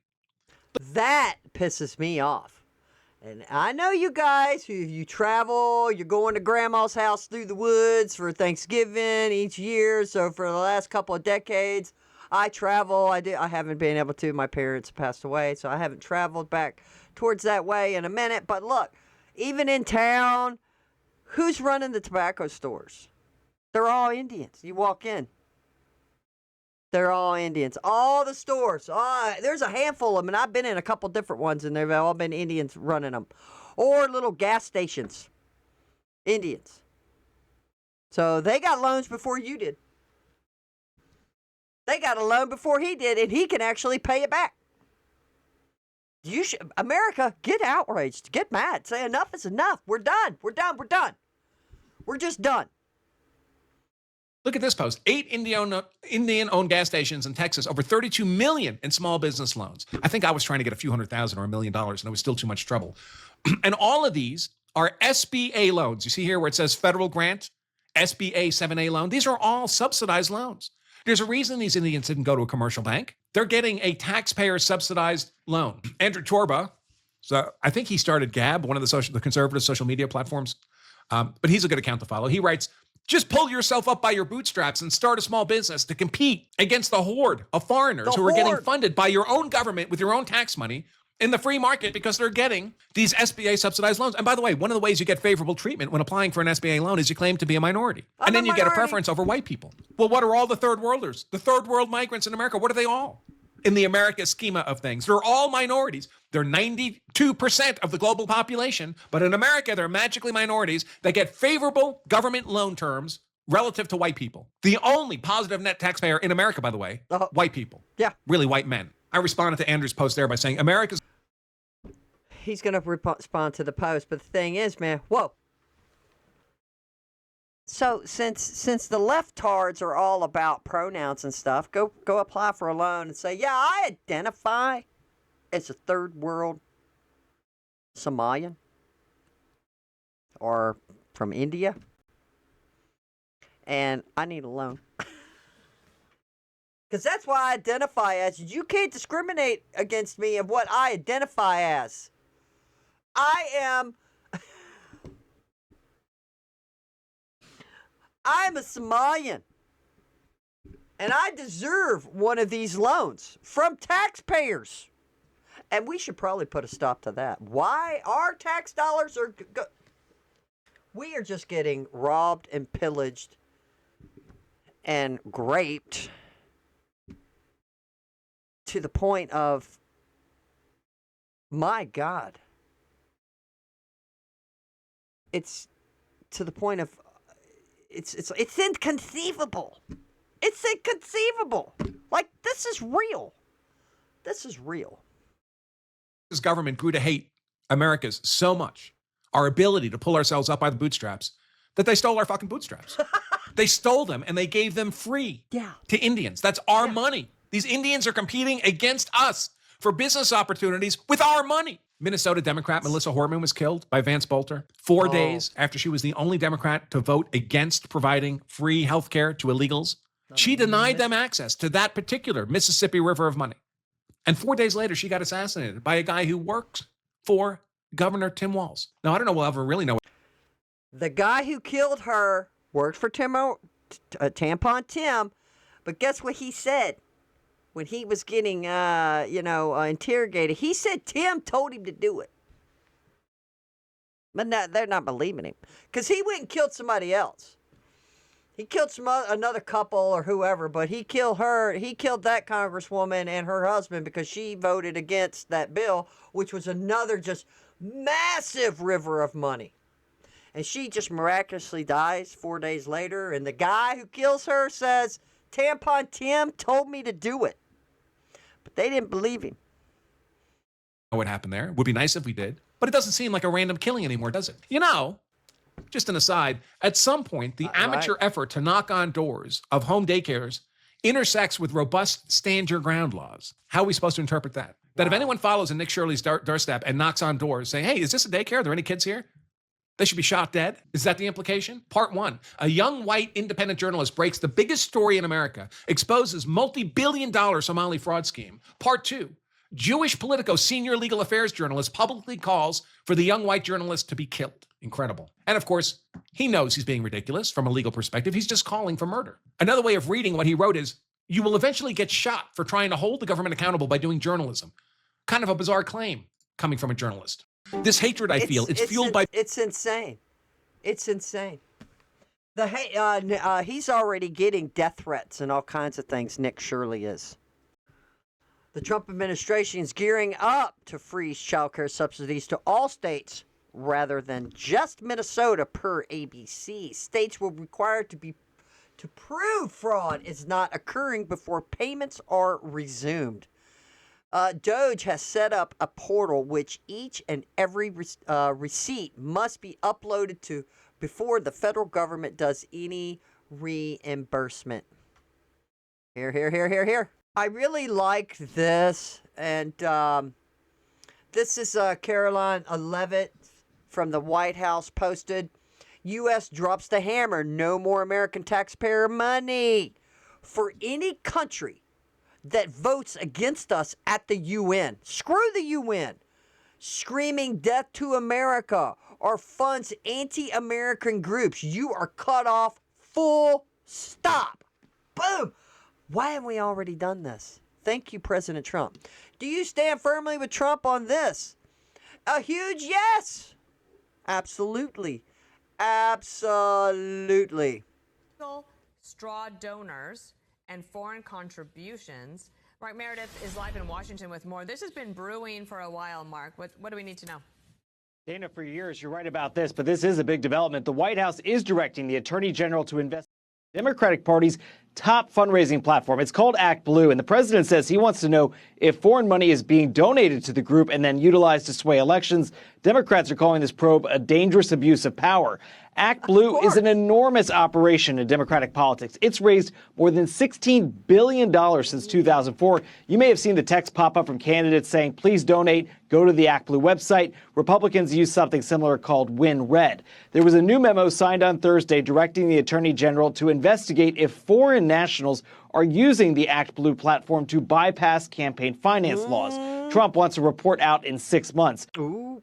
That pisses me off. And I know you guys, you travel, you're going to grandma's house through the woods for Thanksgiving each year. So for the last couple of decades, I travel. I haven't been able to. My parents passed away, so I haven't traveled back towards that way in a minute. But look, even in town, who's running the tobacco stores? They're all Indians. You walk in. They're all Indians. All the stores. There's a handful of them, and I've been in a couple different ones, and they've all been Indians running them. Or little gas stations. Indians. So they got loans before you did. They got a loan before he did, and he can actually pay it back. America, get outraged. Get mad. Say enough is enough. We're done. We're done. We're done. We're just done.
Look at this post. 8 Indian-owned gas stations in Texas, over $32 million in small business loans. I think I was trying to get a few $100,000 or $1 million, and it was still too much trouble. And all of these are SBA loans. You see here where it says federal grant, SBA 7A loan. These are all subsidized loans. There's a reason these Indians didn't go to a commercial bank. They're getting a taxpayer-subsidized loan. Andrew Torba, so I think he started Gab, one of the conservative social media platforms, but he's a good account to follow. He writes, just pull yourself up by your bootstraps and start a small business to compete against the horde of foreigners who are getting funded by your own government with your own tax money in the free market because they're getting these SBA subsidized loans. And by the way, one of the ways you get favorable treatment when applying for an SBA loan is you claim to be a minority. And then you get a preference over white people. Well, what are all the third worlders? The third world migrants in America, what are they all? In the America schema of things, they're all minorities. They're 92% of the global population, but in America, they're magically minorities that get favorable government loan terms relative to white people. The only positive net taxpayer in America, by the way, white people.
Yeah.
Really white men. I responded to Andrew's post there by saying America's...
He's going to respond to the post, but the thing is, man, whoa. So since the leftards are all about pronouns and stuff, go apply for a loan and say, yeah, I identify as a third world Somalian or from India, and I need a loan. Because that's what I identify as. You can't discriminate against me of what I identify as. I'm a Somalian, and I deserve one of these loans from taxpayers. And we should probably put a stop to that. Why our tax dollars are... We are just getting robbed and pillaged and raped to the point of, my God. It's to the point of... It's inconceivable. It's inconceivable. Like, this is real. This is real.
This government grew to hate America's so much, our ability to pull ourselves up by the bootstraps, that they stole our fucking bootstraps. They stole them and they gave them free to Indians. That's our money. These Indians are competing against us for business opportunities with our money. Minnesota Democrat Melissa Hortman was killed by Vance Bolter 4 days after she was the only Democrat to vote against providing free health care to illegals. She denied them access to that particular Mississippi River of money. And 4 days later, she got assassinated by a guy who works for Governor Tim Walz. Now, I don't know we'll ever really know.
The guy who killed her worked for Tampon Tim, but guess what he said? When he was getting, interrogated, he said Tim told him to do it. But they're not believing him. Because he went and killed somebody else. He killed another couple or whoever, but he killed her. He killed that congresswoman and her husband because she voted against that bill, which was another just massive river of money. And she just miraculously dies 4 days later. And the guy who kills her says, Tampon Tim told me to do it. But they didn't believe him.
What happened there? Would be nice if we did. But it doesn't seem like a random killing anymore, does it? You know, just an aside, at some point, the amateur effort to knock on doors of home daycares intersects with robust stand your ground laws. How are we supposed to interpret that? That if anyone follows in Nick Shirley's doorstep and knocks on doors saying, hey, is this a daycare? Are there any kids here? They should be shot dead. Is that the implication? Part one, a young white independent journalist breaks the biggest story in America, exposes multi-billion-dollar Somali fraud scheme. Part two, Jewish Politico senior legal affairs journalist publicly calls for the young white journalist to be killed. Incredible. And of course, he knows he's being ridiculous from a legal perspective. He's just calling for murder. Another way of reading what he wrote is, you will eventually get shot for trying to hold the government accountable by doing journalism. Kind of a bizarre claim coming from a journalist. This hatred I feel, it's fueled by...
It's insane. It's insane. He's already getting death threats and all kinds of things. Nick Shirley is. The Trump administration is gearing up to freeze child care subsidies to all states rather than just Minnesota, per ABC. States will be required to prove fraud is not occurring before payments are resumed. Doge has set up a portal which each and every receipt must be uploaded to before the federal government does any reimbursement. Here. I really like this, and this is Caroline Leavitt from the White House posted. U.S. drops the hammer. No more American taxpayer money for any country that votes against us at the UN. Screw the UN. Screaming death to America or funds anti-American groups. You are cut off, full stop. Boom. Why haven't we already done this? Thank you, President Trump. Do you stand firmly with Trump on this? A huge yes. Absolutely. Absolutely.
Straw donors and foreign contributions. Mark Meredith is live in Washington with more. This has been brewing for a while, Mark. What do we need to know?
Dana, for years, you're right about this, but this is a big development. The White House is directing the Attorney General to investigate the Democratic Party's top fundraising platform. It's called Act Blue, and the president says he wants to know if foreign money is being donated to the group and then utilized to sway elections. Democrats are calling this probe a dangerous abuse of power. Act Blue is an enormous operation in Democratic politics. It's raised more than $16 billion since 2004. You may have seen the text pop up from candidates saying, please donate, go to the Act Blue website. Republicans use something similar called Win Red. There was a new memo signed on Thursday directing the Attorney General to investigate if foreign nationals are using the Act Blue platform to bypass campaign finance laws. Trump wants a report out in 6 months.
Ooh.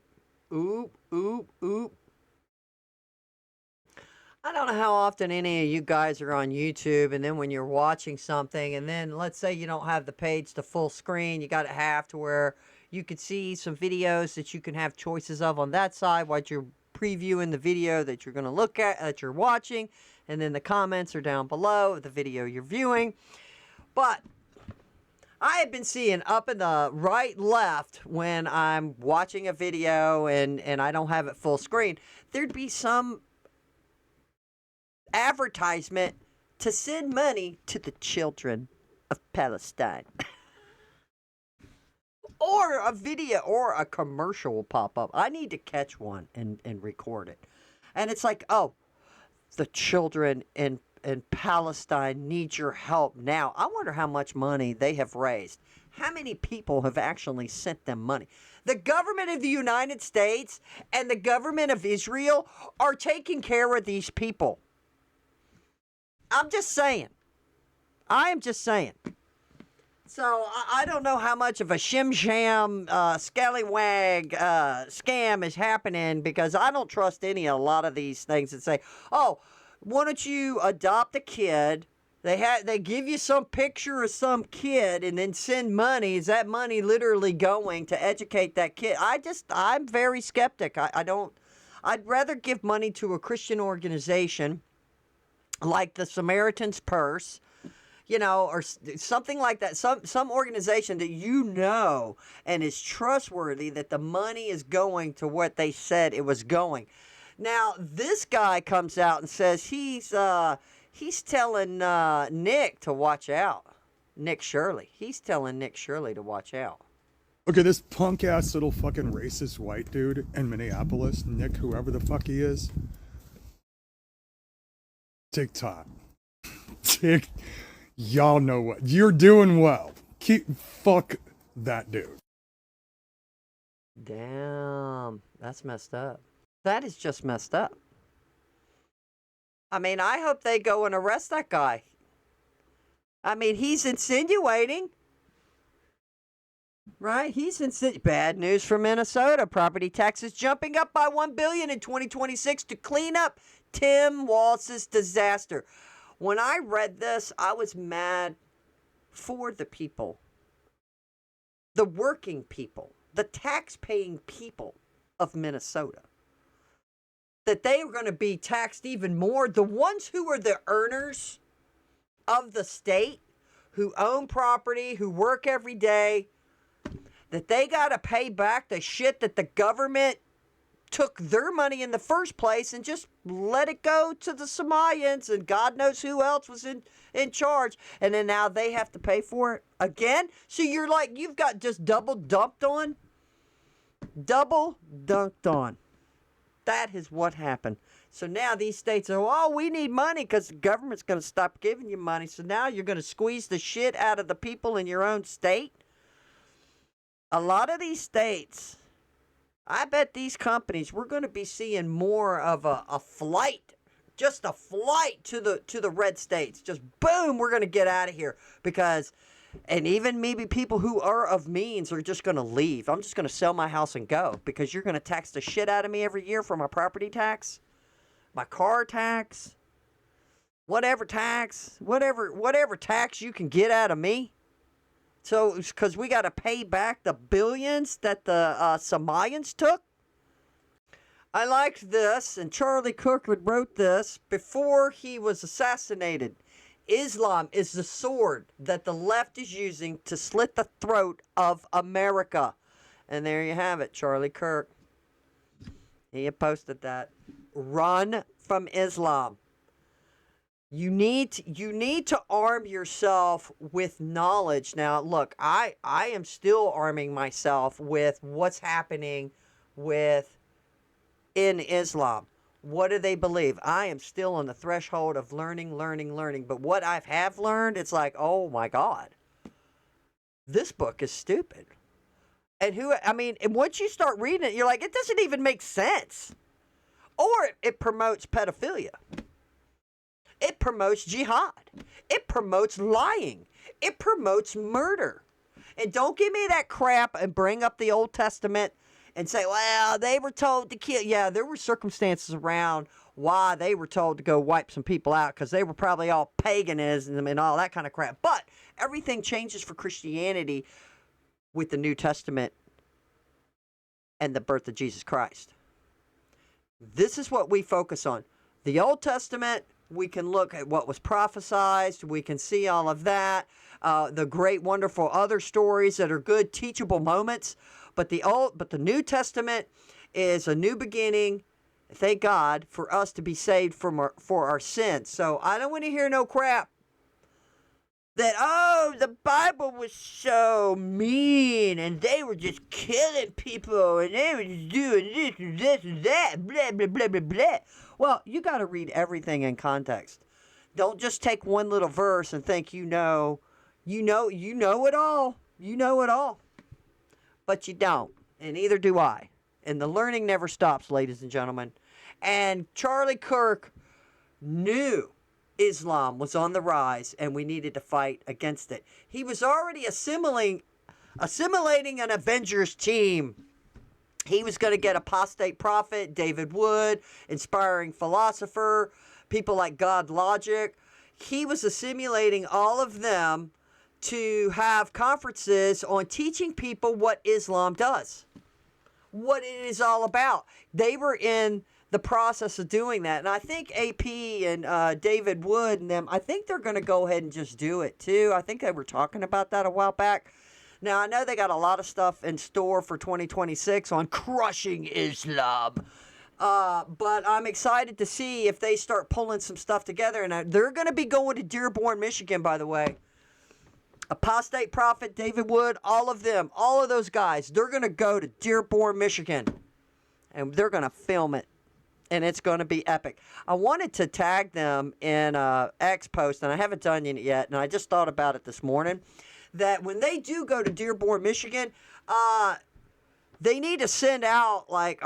I don't know how often any of you guys are on YouTube, and then when you're watching something, and then let's say you don't have the page to full screen, you got it half to where you could see some videos that you can have choices of on that side while you're previewing the video that you're going to look at, that you're watching, and then the comments are down below of the video you're viewing. But I have been seeing up in the right left when I'm watching a video and I don't have it full screen, there'd be some advertisement to send money to the children of Palestine. Or a video or a commercial will pop up. I need to catch one and record it. And it's like, oh, the children in Palestine need your help now. I wonder how much money they have raised. How many people have actually sent them money? The government of the United States and the government of Israel are taking care of these people. I'm just saying. I am just saying. So I don't know how much of a shim-sham, scallywag scam is happening, because I don't trust a lot of these things that say, oh, why don't you adopt a kid? They give you some picture of some kid and then send money. Is that money literally going to educate that kid? I'm very skeptic. I'd rather give money to a Christian organization like the Samaritan's Purse, or something like that. Some organization that and is trustworthy, that the money is going to what they said it was going. Now, this guy comes out and says he's telling Nick to watch out. Nick Shirley. He's telling Nick Shirley to watch out.
Okay, this punk-ass little fucking racist white dude in Minneapolis, Nick, whoever the fuck he is. TikTok. Y'all know what. You're doing well. Fuck that dude.
Damn. That's messed up. That is just messed up. I mean, I hope they go and arrest that guy. I mean, he's insinuating. Right? Bad news for Minnesota. Property taxes jumping up by $1 billion in 2026 to clean up Tim Walz's disaster. When I read this, I was mad for the people, the working people, the tax-paying people of Minnesota. That they are going to be taxed even more. The ones who are the earners of the state, who own property, who work every day, that they got to pay back the shit that the government took their money in the first place and just let it go to the Somalians and God knows who else was in charge. And then now they have to pay for it again. So you're like, you've got just double dunked on. Double dunked on. That is what happened. So now these states are, oh, we need money because the government's going to stop giving you money. So now you're going to squeeze the shit out of the people in your own state. A lot of these states, I bet these companies, we're going to be seeing more of a flight, just a flight to the red states. Just boom, we're going to get out of here because, and even maybe people who are of means are just going to leave. I'm just going to sell my house and go because you're going to tax the shit out of me every year for my property tax, my car tax, whatever tax you can get out of me. So, because we got to pay back the billions that the Somalians took. I liked this, and Charlie Kirkwood wrote this before he was assassinated. Islam is the sword that the left is using to slit the throat of America. And there you have it, Charlie Kirk. He had posted that. Run from Islam. You need to arm yourself with knowledge. Now, look, I am still arming myself with what's happening in Islam. What do they believe? I am still on the threshold of learning. But what I have learned, it's like, oh my God, this book is stupid. And once you start reading it, you're like, it doesn't even make sense. Or it promotes pedophilia. It promotes jihad. It promotes lying. It promotes murder. And don't give me that crap and bring up the Old Testament and say, well, they were told to kill. Yeah, there were circumstances around why they were told to go wipe some people out because they were probably all paganism and all that kind of crap. But everything changes for Christianity with the New Testament and the birth of Jesus Christ. This is what we focus on. The Old Testament, we can look at what was prophesied. We can see all of that. The great, wonderful other stories that are good, teachable moments. But the New Testament is a new beginning. Thank God for us to be saved for our sins. So I don't want to hear no crap that, oh, the Bible was so mean and they were just killing people and they were just doing this and this and that, blah, blah, blah, blah, blah. Well, you got to read everything in context. Don't just take one little verse and think you know it all. You know it all. But you don't, and neither do I. And the learning never stops, ladies and gentlemen. And Charlie Kirk knew Islam was on the rise and we needed to fight against it. He was already assimilating an Avengers team. He was going to get apostate prophet, David Wood, inspiring philosopher, people like God Logic. He was assimilating all of them to have conferences on teaching people what Islam does, what it is all about. They were in the process of doing that. And I think AP and David Wood and them, I think they're going to go ahead and just do it too. I think they were talking about that a while back. Now, I know they got a lot of stuff in store for 2026 on crushing Islam. But I'm excited to see if they start pulling some stuff together. And they're going to be going to Dearborn, Michigan, by the way. Apostate Prophet, David Wood, all of them, all of those guys, they're going to go to Dearborn, Michigan. And they're going to film it. And it's going to be epic. I wanted to tag them in X post, and I haven't done it yet. And I just thought about it this morning. That when they do go to Dearborn, Michigan, they need to send out, like,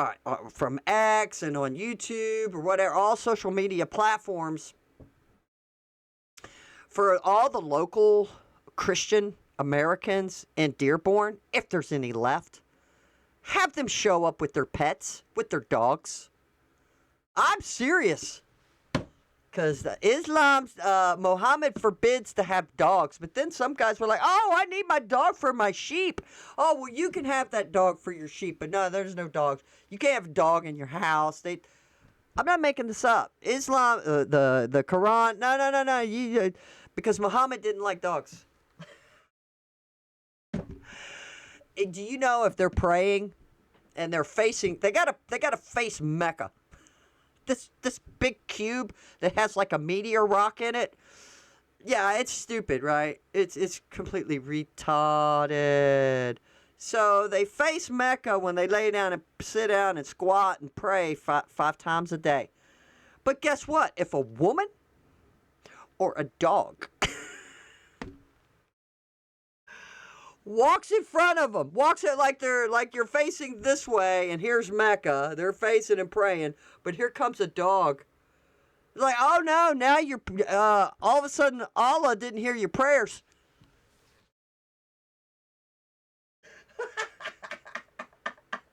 from X and on YouTube or whatever, all social media platforms, for all the local Christian Americans in Dearborn, if there's any left, have them show up with their pets, with their dogs. I'm serious. Because Islam's, Muhammad forbids to have dogs. But then some guys were like, oh, I need my dog for my sheep. Oh, well, you can have that dog for your sheep. But no, there's no dogs. You can't have a dog in your house. I'm not making this up. Islam, the Quran, no. Because Muhammad didn't like dogs. Do you know if they're praying and they're facing, they gotta face Mecca. This big cube that has like a meteor rock in it. Yeah, it's stupid, right? It's completely retarded. So they face Mecca when they lay down and sit down and squat and pray five times a day. But guess what? If a woman or a dog walks in front of them, walks it like you're facing this way, and here's Mecca. They're facing and praying, but here comes a dog. It's like, oh no, now you're all of a sudden Allah didn't hear your prayers.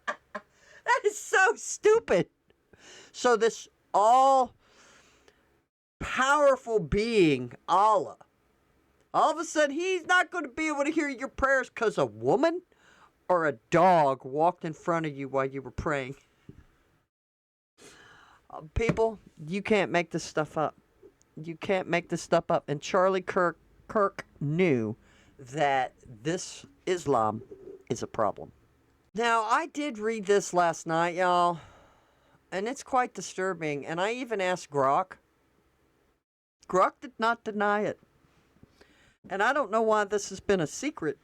That is so stupid. So this all powerful being, Allah, all of a sudden, he's not going to be able to hear your prayers because a woman or a dog walked in front of you while you were praying. People, you can't make this stuff up. You can't make this stuff up. And Charlie Kirk knew that this Islam is a problem. Now, I did read this last night, y'all, and it's quite disturbing. And I even asked Grok. Grok did not deny it. And I don't know why this has been a secret,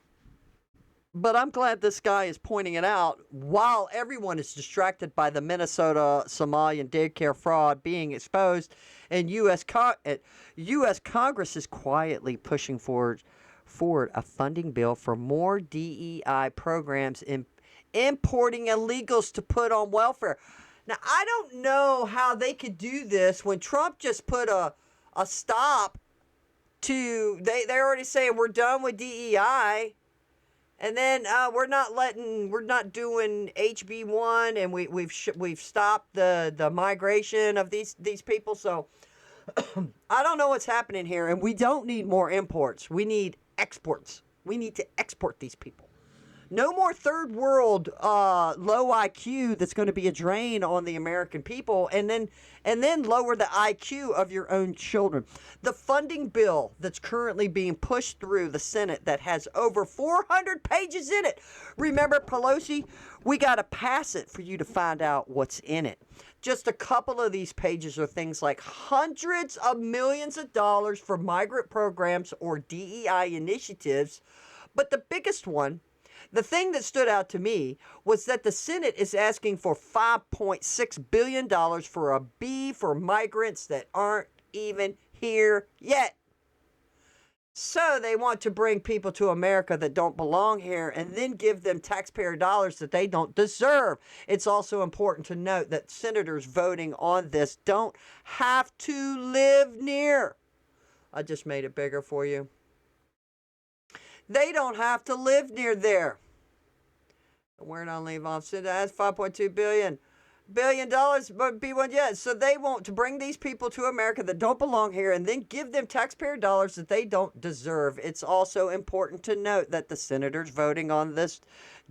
but I'm glad this guy is pointing it out while everyone is distracted by the Minnesota Somalian daycare fraud being exposed, and U.S. Congress is quietly pushing forward a funding bill for more DEI programs in importing illegals to put on welfare. Now, I don't know how they could do this when Trump just put a stop to, they're already saying we're done with DEI, and then we're not doing HB1, and we've stopped the migration of these people. So I don't know what's happening here, and we don't need more imports. We need exports. We need to export these people. No more third world low IQ that's going to be a drain on the American people, and then lower the IQ of your own children. The funding bill that's currently being pushed through the Senate that has over 400 pages in it. Remember, Pelosi, we got to pass it for you to find out what's in it. Just a couple of these pages are things like hundreds of millions of dollars for migrant programs or DEI initiatives. But the biggest one, the thing that stood out to me, was that the Senate is asking for $5.6 billion for a B for migrants that aren't even here yet. So they want to bring people to America that don't belong here and then give them taxpayer dollars that they don't deserve. It's also important to note that senators voting on this don't have to live near. I just made it bigger for you. They don't have to live near there. We're not leave off. So that's $5.2 billion, but B1 yes. So they want to bring these people to America that don't belong here and then give them taxpayer dollars that they don't deserve. It's also important to note that the senators voting on this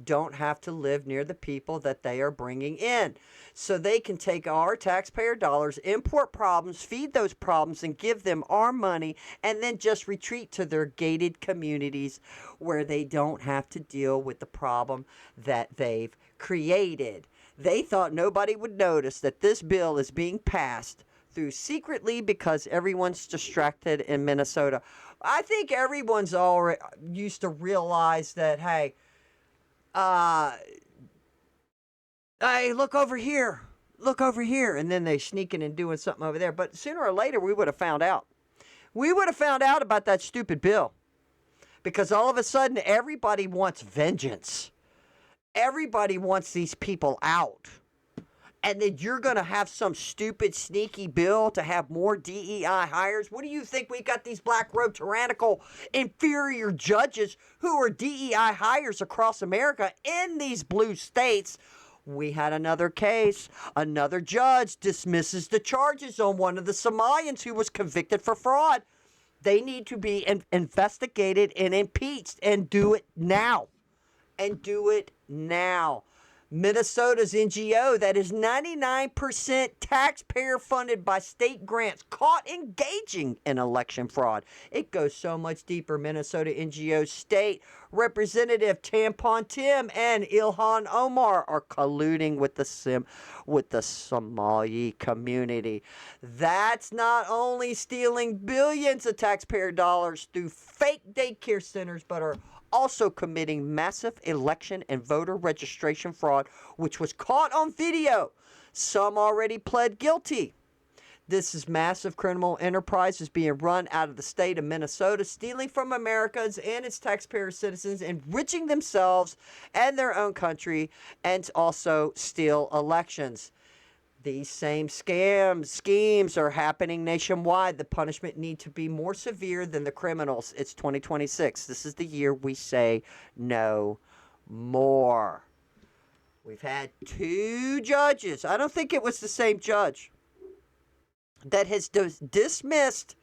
don't have to live near the people that they are bringing in. So they can take our taxpayer dollars, import problems, feed those problems, and give them our money, and then just retreat to their gated communities where they don't have to deal with the problem that they've created. They thought nobody would notice that this bill is being passed through secretly because everyone's distracted in Minnesota. I think everyone's already used to realize that, hey, look over here, and then they sneaking and doing something over there. But sooner or later, we would have found out. We would have found out about that stupid bill, because all of a sudden, everybody wants vengeance. Everybody wants these people out. And then you're going to have some stupid, sneaky bill to have more DEI hires? What do you think? We've got these black robe, tyrannical, inferior judges who are DEI hires across America in these blue states. We had another case. Another judge dismisses the charges on one of the Somalians who was convicted for fraud. They need to be investigated and impeached, and do it now. And do it now. Minnesota's NGO that is 99% taxpayer funded by state grants caught engaging in election fraud. It goes so much deeper. Minnesota NGO State Representative Tampon Tim and Ilhan Omar are colluding with the Somali community. That's not only stealing billions of taxpayer dollars through fake daycare centers, but are also committing massive election and voter registration fraud, which was caught on video. Some already pled guilty. This is massive criminal enterprise is being run out of the state of Minnesota, stealing from Americans and its taxpayer citizens, enriching themselves and their own country, and also steal elections. These same schemes are happening nationwide. The punishment needs to be more severe than the criminals. It's 2026. This is the year we say no more. We've had 2 judges. I don't think it was the same judge that has dismissed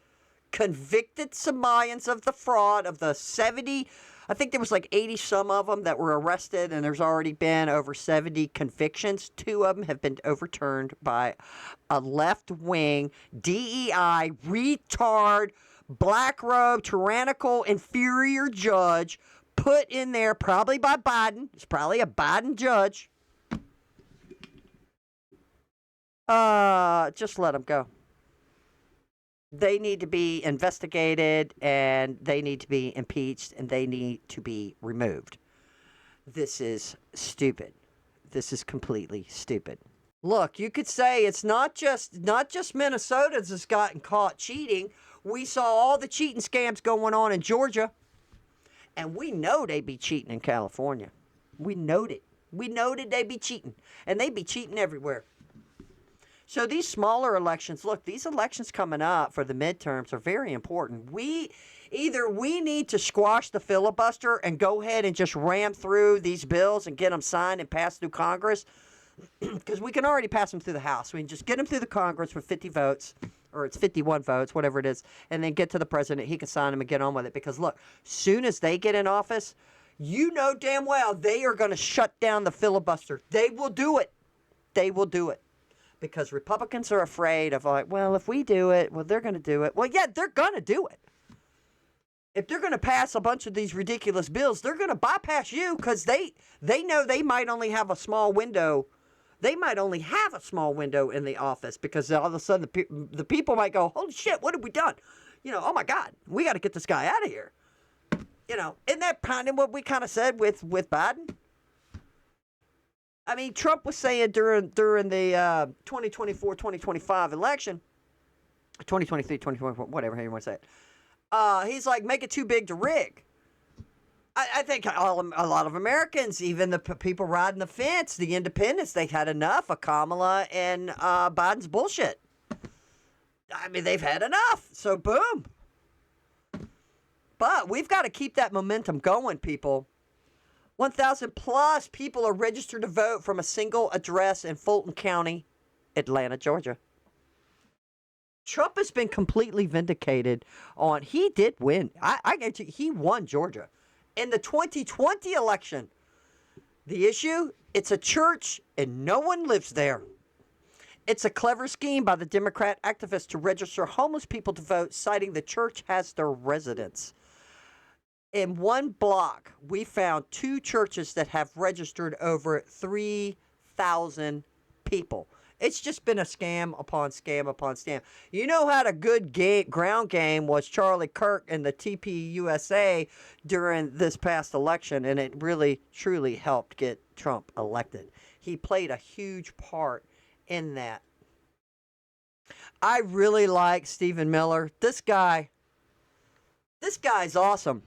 convicted Somalians of the fraud of the 70. I think there was like 80 some of them that were arrested, and there's already been over 70 convictions. 2 of them have been overturned by a left-wing DEI retard, black robe, tyrannical, inferior judge put in there probably by Biden. It's probably a Biden judge. Just let them go. They need to be investigated, and they need to be impeached, and they need to be removed. This is stupid. This is completely stupid. Look, you could say it's not just Minnesota that's gotten caught cheating. We saw all the cheating scams going on in Georgia, and we know they be cheating in California. We knowed it. We knowed it. They be cheating, and they be cheating everywhere. So these smaller elections, look, these elections coming up for the midterms are very important. Either we need to squash the filibuster and go ahead and just ram through these bills and get them signed and passed through Congress, because we can already pass them through the House. We can just get them through the Congress with 50 votes, or it's 51 votes, whatever it is, and then get to the president. He can sign them and get on with it. Because look, soon as they get in office, you know damn well they are going to shut down the filibuster. They will do it. They will do it. Because Republicans are afraid of, like, well, if we do it, well, they're going to do it. Well, yeah, they're going to do it. If they're going to pass a bunch of these ridiculous bills, they're going to bypass you, because they know they might only have a small window. They might only have a small window in the office, because all of a sudden the people might go, holy shit, what have we done? Oh my God, we got to get this guy out of here. Isn't that kind of what we kind of said with Biden? I mean, Trump was saying during the 2024-2025 election, 2023, 2024, whatever you want to say it, he's like, make it too big to rig. I think a lot of Americans, even the people riding the fence, the independents, they've had enough of Kamala and Biden's bullshit. I mean, they've had enough. So, boom. But we've got to keep that momentum going, people. 1,000 plus people are registered to vote from a single address in Fulton County, Atlanta, Georgia. Trump has been completely vindicated on, he did win. I get you, he won Georgia. In the 2020 election, the issue, it's a church and no one lives there. It's a clever scheme by the Democrat activists to register homeless people to vote, citing the church has their residents. In one block, we found 2 churches that have registered over 3,000 people. It's just been a scam upon scam upon scam. You know how a good ground game was Charlie Kirk and the TPUSA during this past election, and it really, truly helped get Trump elected. He played a huge part in that. I really like Stephen Miller. This guy's awesome.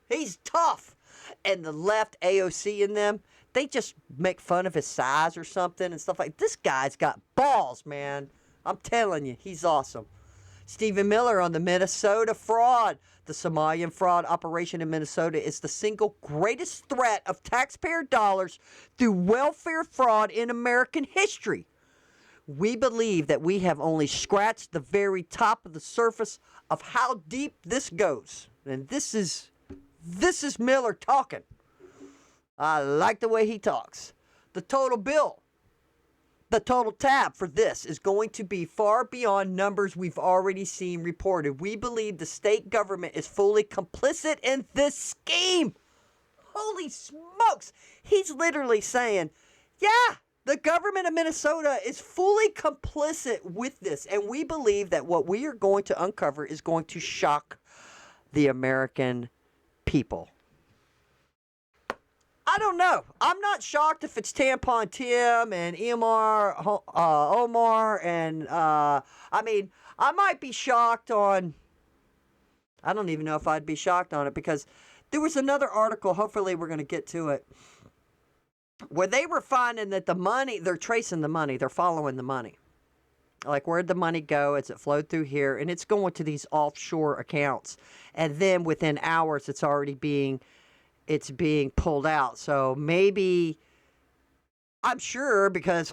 He's tough. And the left, AOC and them, they just make fun of his size or something and stuff like that. This guy's got balls, man. I'm telling you, he's awesome. Stephen Miller on the Minnesota fraud. The Somalian fraud operation in Minnesota is the single greatest threat of taxpayer dollars through welfare fraud in American history. We believe that we have only scratched the very top of the surface of how deep this goes. And this is Miller talking. I like the way he talks. The total bill, the total tab for this is going to be far beyond numbers we've already seen reported. We believe the state government is fully complicit in this scheme. Holy smokes. He's literally saying, yeah, the government of Minnesota is fully complicit with this. And we believe that what we are going to uncover is going to shock the American people. I don't know. I'm not shocked if it's Tampon Tim and Omar and I mean, I might be shocked on. I don't even know if I'd be shocked on it because there was another article. Hopefully, we're going to get to it where they were finding that the money. They're tracing the money. They're following the money. Like, where'd the money go? As it flowed through here, and it's going to these offshore accounts, and then within hours, it's being pulled out. So maybe, I'm sure, because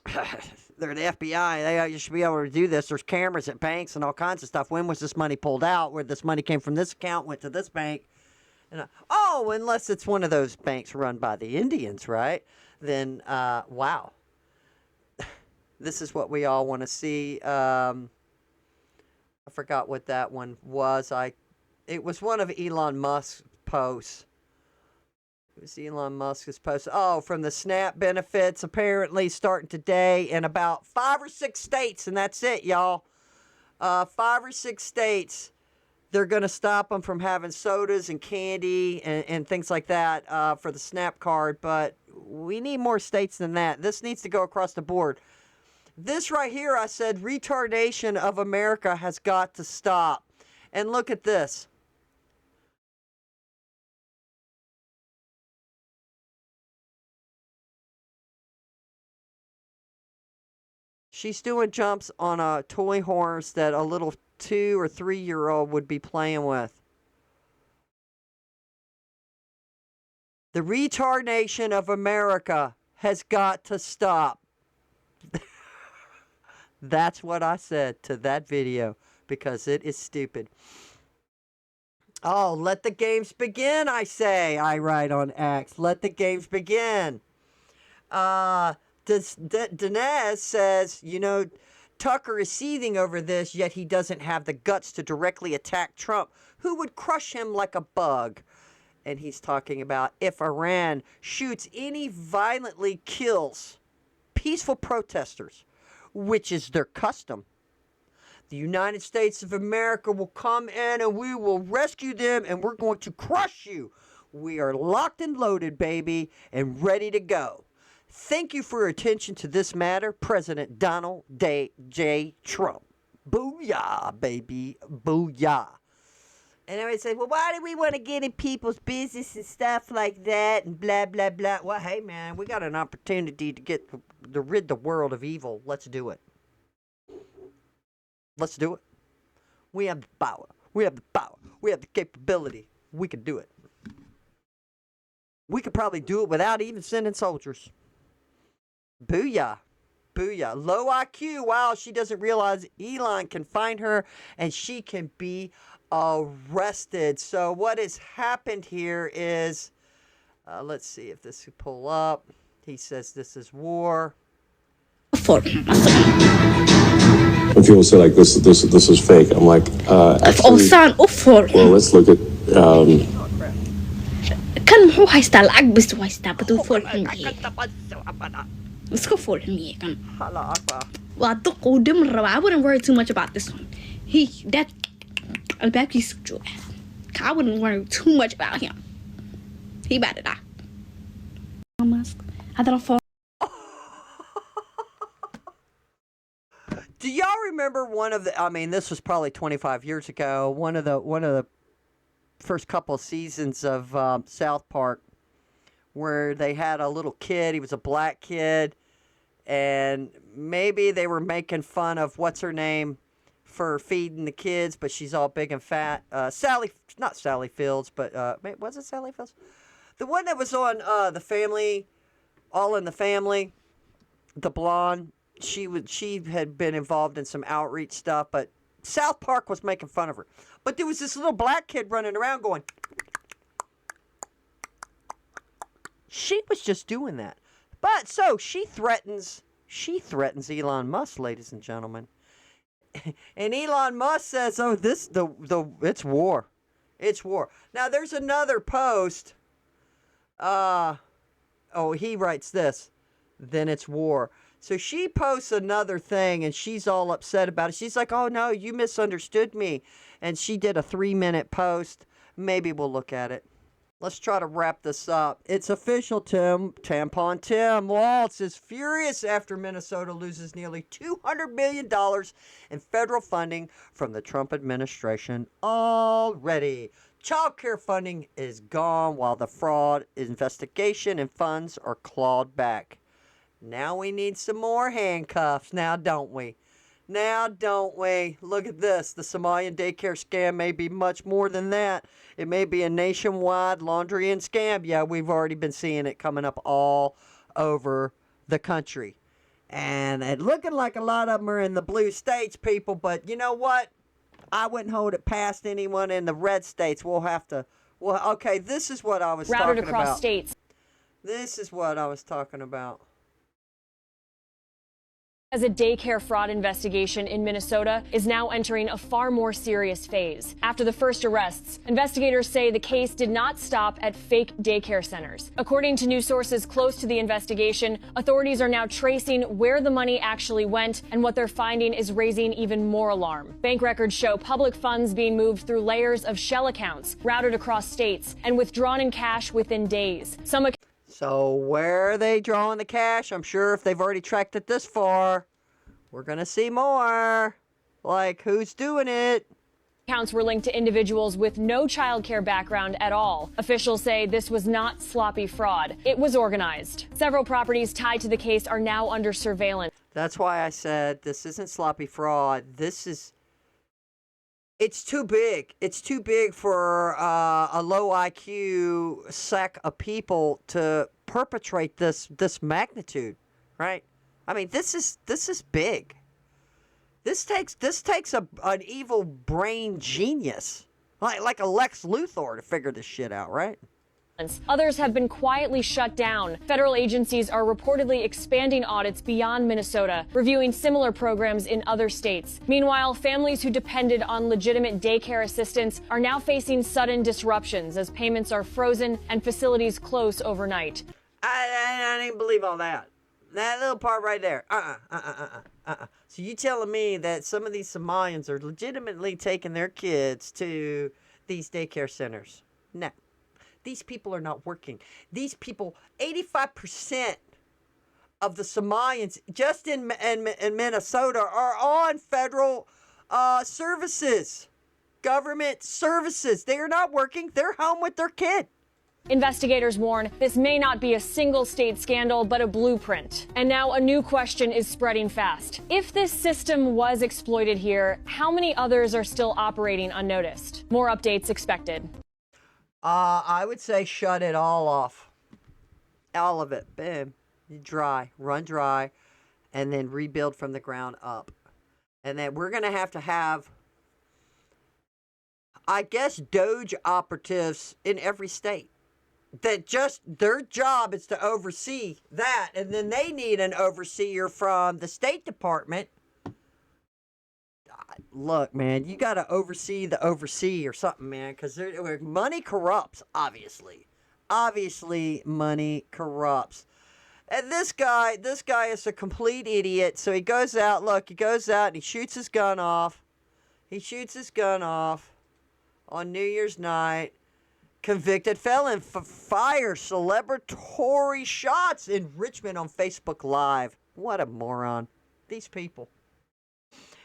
they're the FBI, they should be able to do this. There's cameras at banks and all kinds of stuff. When was this money pulled out? Where this money came from this account, went to this bank. And, unless it's one of those banks run by the Indians, right? Then, wow. This is what we all want to see. I forgot what that one was. It was one of Elon Musk's posts. It was Elon Musk's post. Oh, from the SNAP benefits, apparently starting today in about 5 or 6 states, and that's it, y'all. 5 or 6 states, they're going to stop them from having sodas and candy and things like that for the SNAP card, but we need more states than that. This needs to go across the board. This right here, I said, retardation of America has got to stop. And look at this. She's doing jumps on a toy horse that a little 2 or 3-year-old would be playing with. The retardation of America has got to stop. That's what I said to that video because it is stupid. Oh, let the games begin, I say. I write on X. Let the games begin. Dinez says, Tucker is seething over this, yet he doesn't have the guts to directly attack Trump, who would crush him like a bug. And he's talking about if Iran shoots any violently kills peaceful protesters, which is their custom, the United States of America will come in and we will rescue them and we're going to crush you. We are locked and loaded, baby, and ready to go. Thank you for your attention to this matter, President Donald J. Trump. Booyah, baby. Booyah. And everybody says, well, why do we want to get in people's business and stuff like that and blah, blah, blah? Well, hey, man, we got an opportunity to rid the world of evil. Let's do it. Let's do it. We have the power. We have the power. We have the capability. We can do it. We could probably do it without even sending soldiers. Booyah. Booyah. Low IQ. Wow, she doesn't realize Elon can find her and she can be arrested. So what has happened here is, let's see if this will pull up. He says this is war.
People say like this is fake. I'm like, actually, well, let's look at.
كان محو هايستا العق بس هايستا بدو فول حمية اسكو فول حمية كان واتقو دم الربع I wouldn't worry too much about this one that a bad piece of joy I wouldn't worry too much about him he better die Musk هذا رفض.
Do y'all remember this was probably 25 years ago, one of the first couple of seasons of South Park where they had a little kid, he was a black kid, and maybe they were making fun of what's her name for feeding the kids, but she's all big and fat. Not Sally Fields, but was it Sally Fields? The one that was on the Family, All in the Family, the blonde. She had been involved in some outreach stuff, but South Park was making fun of her. But there was this little black kid running around going. She was just doing that. But so she threatens Elon Musk, ladies and gentlemen. And Elon Musk says, "Oh, it's war. It's war." Now there's another post. He writes this. Then it's war. So she posts another thing and she's all upset about it. She's like, "Oh no, you misunderstood me." And she did a 3-minute post. Maybe we'll look at it. Let's try to wrap this up. It's official, Tim. Tampon Tim Waltz is furious after Minnesota loses nearly $200 million in federal funding from the Trump administration already. Child care funding is gone while the fraud investigation and funds are clawed back. Now we need some more handcuffs, now don't we? Now don't we? Look at this. The Somalian daycare scam may be much more than that. It may be a nationwide laundry and scam. Yeah, we've already been seeing it coming up all over the country. And it looking like a lot of them are in the blue states, people. But you know what? I wouldn't hold it past anyone in the red states. Okay, this is what I was talking about.
Routed across states.
This is what I was talking about.
As a daycare fraud investigation in Minnesota is now entering a far more serious phase. After the first arrests, investigators say the case did not stop at fake daycare centers. According to news sources close to the investigation, authorities are now tracing where the money actually went, and what they're finding is raising even more alarm. Bank records show public funds being moved through layers of shell accounts, routed across states, and withdrawn in cash within days.
So where are they drawing the cash? I'm sure if they've already tracked it this far, we're going to see more. Like, who's doing it?
Accounts were linked to individuals with no child care background at all. Officials say this was not sloppy fraud. It was organized. Several properties tied to the case are now under surveillance.
That's why I said this isn't sloppy fraud. It's too big. It's too big for a low IQ sect of people to perpetrate this magnitude, right? I mean, this is big. This takes an evil brain genius, like a Lex Luthor, to figure this shit out, right?
Others have been quietly shut down. Federal agencies are reportedly expanding audits beyond Minnesota, reviewing similar programs in other states. Meanwhile, families who depended on legitimate daycare assistance are now facing sudden disruptions as payments are frozen and facilities close overnight.
I didn't believe all that. That little part right there. So you telling me that some of these Somalians are legitimately taking their kids to these daycare centers? No. These people are not working. These people, 85% of the Somalians just in Minnesota are on federal services, government services. They are not working. They're home with their kid.
Investigators warn this may not be a single state scandal, but a blueprint. And now a new question is spreading fast. If this system was exploited here, how many others are still operating unnoticed? More updates expected.
I would say shut it all off. All of it. Boom. Run dry, and then rebuild from the ground up. And then we're going to have, I guess, Doge operatives in every state. That just their job is to oversee that. And then they need an overseer from the State Department. Look, man, you got to oversee the oversee or something, man, because money corrupts, obviously. Obviously, money corrupts. And this guy is a complete idiot. So he goes out and he shoots his gun off. He shoots his gun off on New Year's night. Convicted felon fires celebratory shots in Richmond on Facebook Live. What a moron. These people.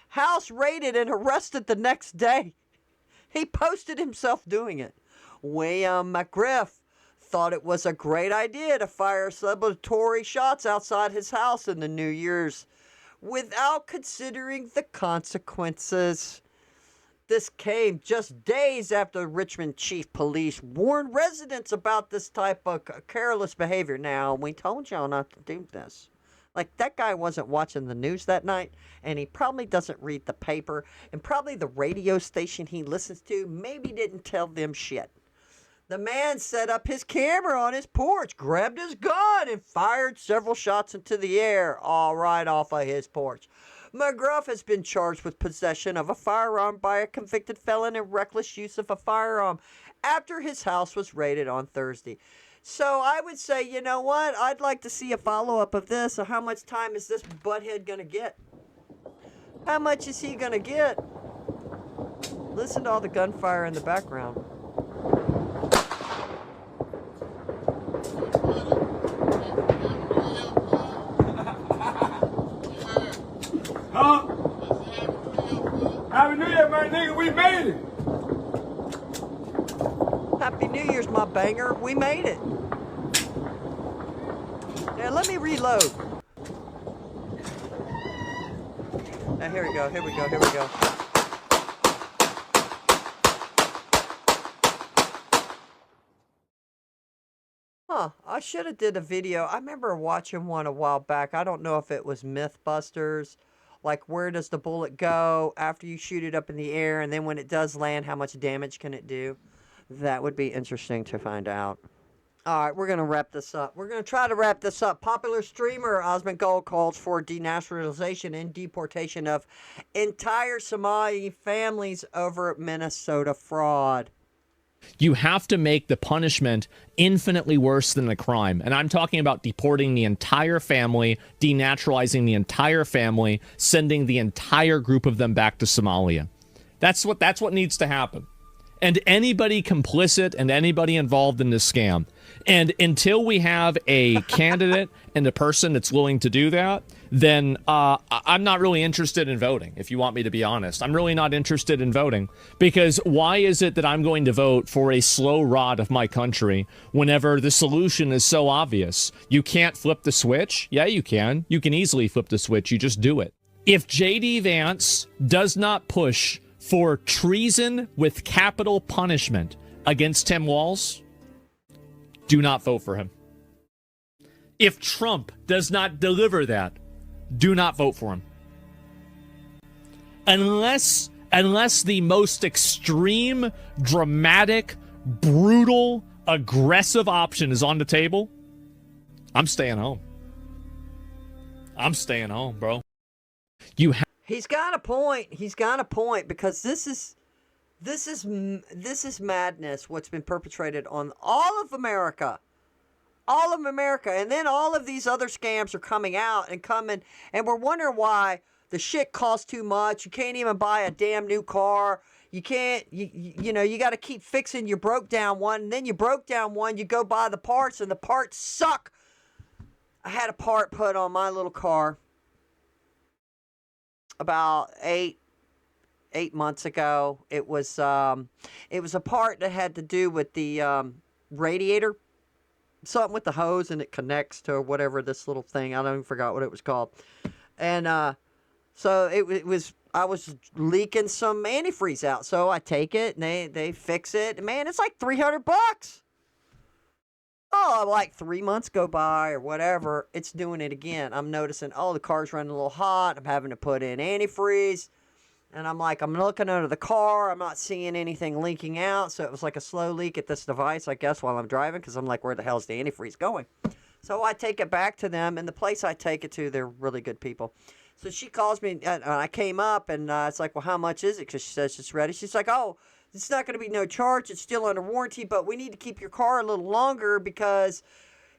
House raided and arrested the next day. He posted himself doing it. William McGriff thought it was a great idea to fire celebratory shots outside his house in the New Year's without considering the consequences. This came just days after Richmond Chief Police warned residents about this type of careless behavior. Now, we told y'all not to do this. Like, that guy wasn't watching the news that night, and he probably doesn't read the paper, and probably the radio station he listens to maybe didn't tell them shit. The man set up his camera on his porch, grabbed his gun, and fired several shots into the air, all right off of his porch. McGruff has been charged with possession of a firearm by a convicted felon and reckless use of a firearm after his house was raided on Thursday. So I would say, you know what? I'd like to see a follow-up of this. So how much time is this butthead going to get? How much is he going to get? Listen to all the gunfire in the background.
Huh? Happy New Year, my nigga, we made it!
Happy New Year's, my banger. We made it. Now, let me reload. Now, here we go. I should have did a video. I remember watching one a while back. I don't know if it was Mythbusters. Like, where does the bullet go after you shoot it up in the air? And then when it does land, how much damage can it do? That would be interesting to find out. All right, we're going to wrap this up. We're going to try to wrap this up. Popular streamer Osmond Gold calls for denaturalization and deportation of entire Somali families over Minnesota fraud.
You have to make the punishment infinitely worse than the crime. And I'm talking about deporting the entire family, denaturalizing the entire family, sending the entire group of them back to Somalia. That's what needs to happen. And anybody complicit and anybody involved in this scam. And until we have a candidate and a person that's willing to do that, then I'm not really interested in voting, if you want me to be honest. I'm really not interested in voting, because why is it that I'm going to vote for a slow rot of my country whenever the solution is so obvious? You can't flip the switch? Yeah, you can. You can easily flip the switch. You just do it. If J.D. Vance does not push for treason with capital punishment against Tim Walz, do not vote for him. If Trump does not deliver that, do not vote for him. Unless the most extreme, dramatic, brutal, aggressive option is on the table, I'm staying home. I'm staying home, bro.
He's got a point. He's got a point, because this is madness. What's been perpetrated on all of America, and then all of these other scams are coming out and we're wondering why the shit costs too much. You can't even buy a damn new car. You can't. You know, you got to keep fixing your broke down one. And then you broke down one. You go buy the parts, and the parts suck. I had a part put on my little car about eight months ago. It was a part that had to do with the radiator, something with the hose, and it connects to whatever this little thing. I don't even forgot what it was called. And so I was leaking some antifreeze out. So I take it and they fix it. Man, it's like $300. Oh, like 3 months go by or whatever, it's doing it again. I'm noticing, the car's running a little hot. I'm having to put in antifreeze. And I'm looking under the car. I'm not seeing anything leaking out. So it was like a slow leak at this device, I guess, while I'm driving. Because I'm like, where the hell's the antifreeze going? So I take it back to them. And the place I take it to, they're really good people. So she calls me. And I came up. And it's like, well, how much is it? Because she says it's ready. She's like, it's not going to be no charge. It's still under warranty. But we need to keep your car a little longer, because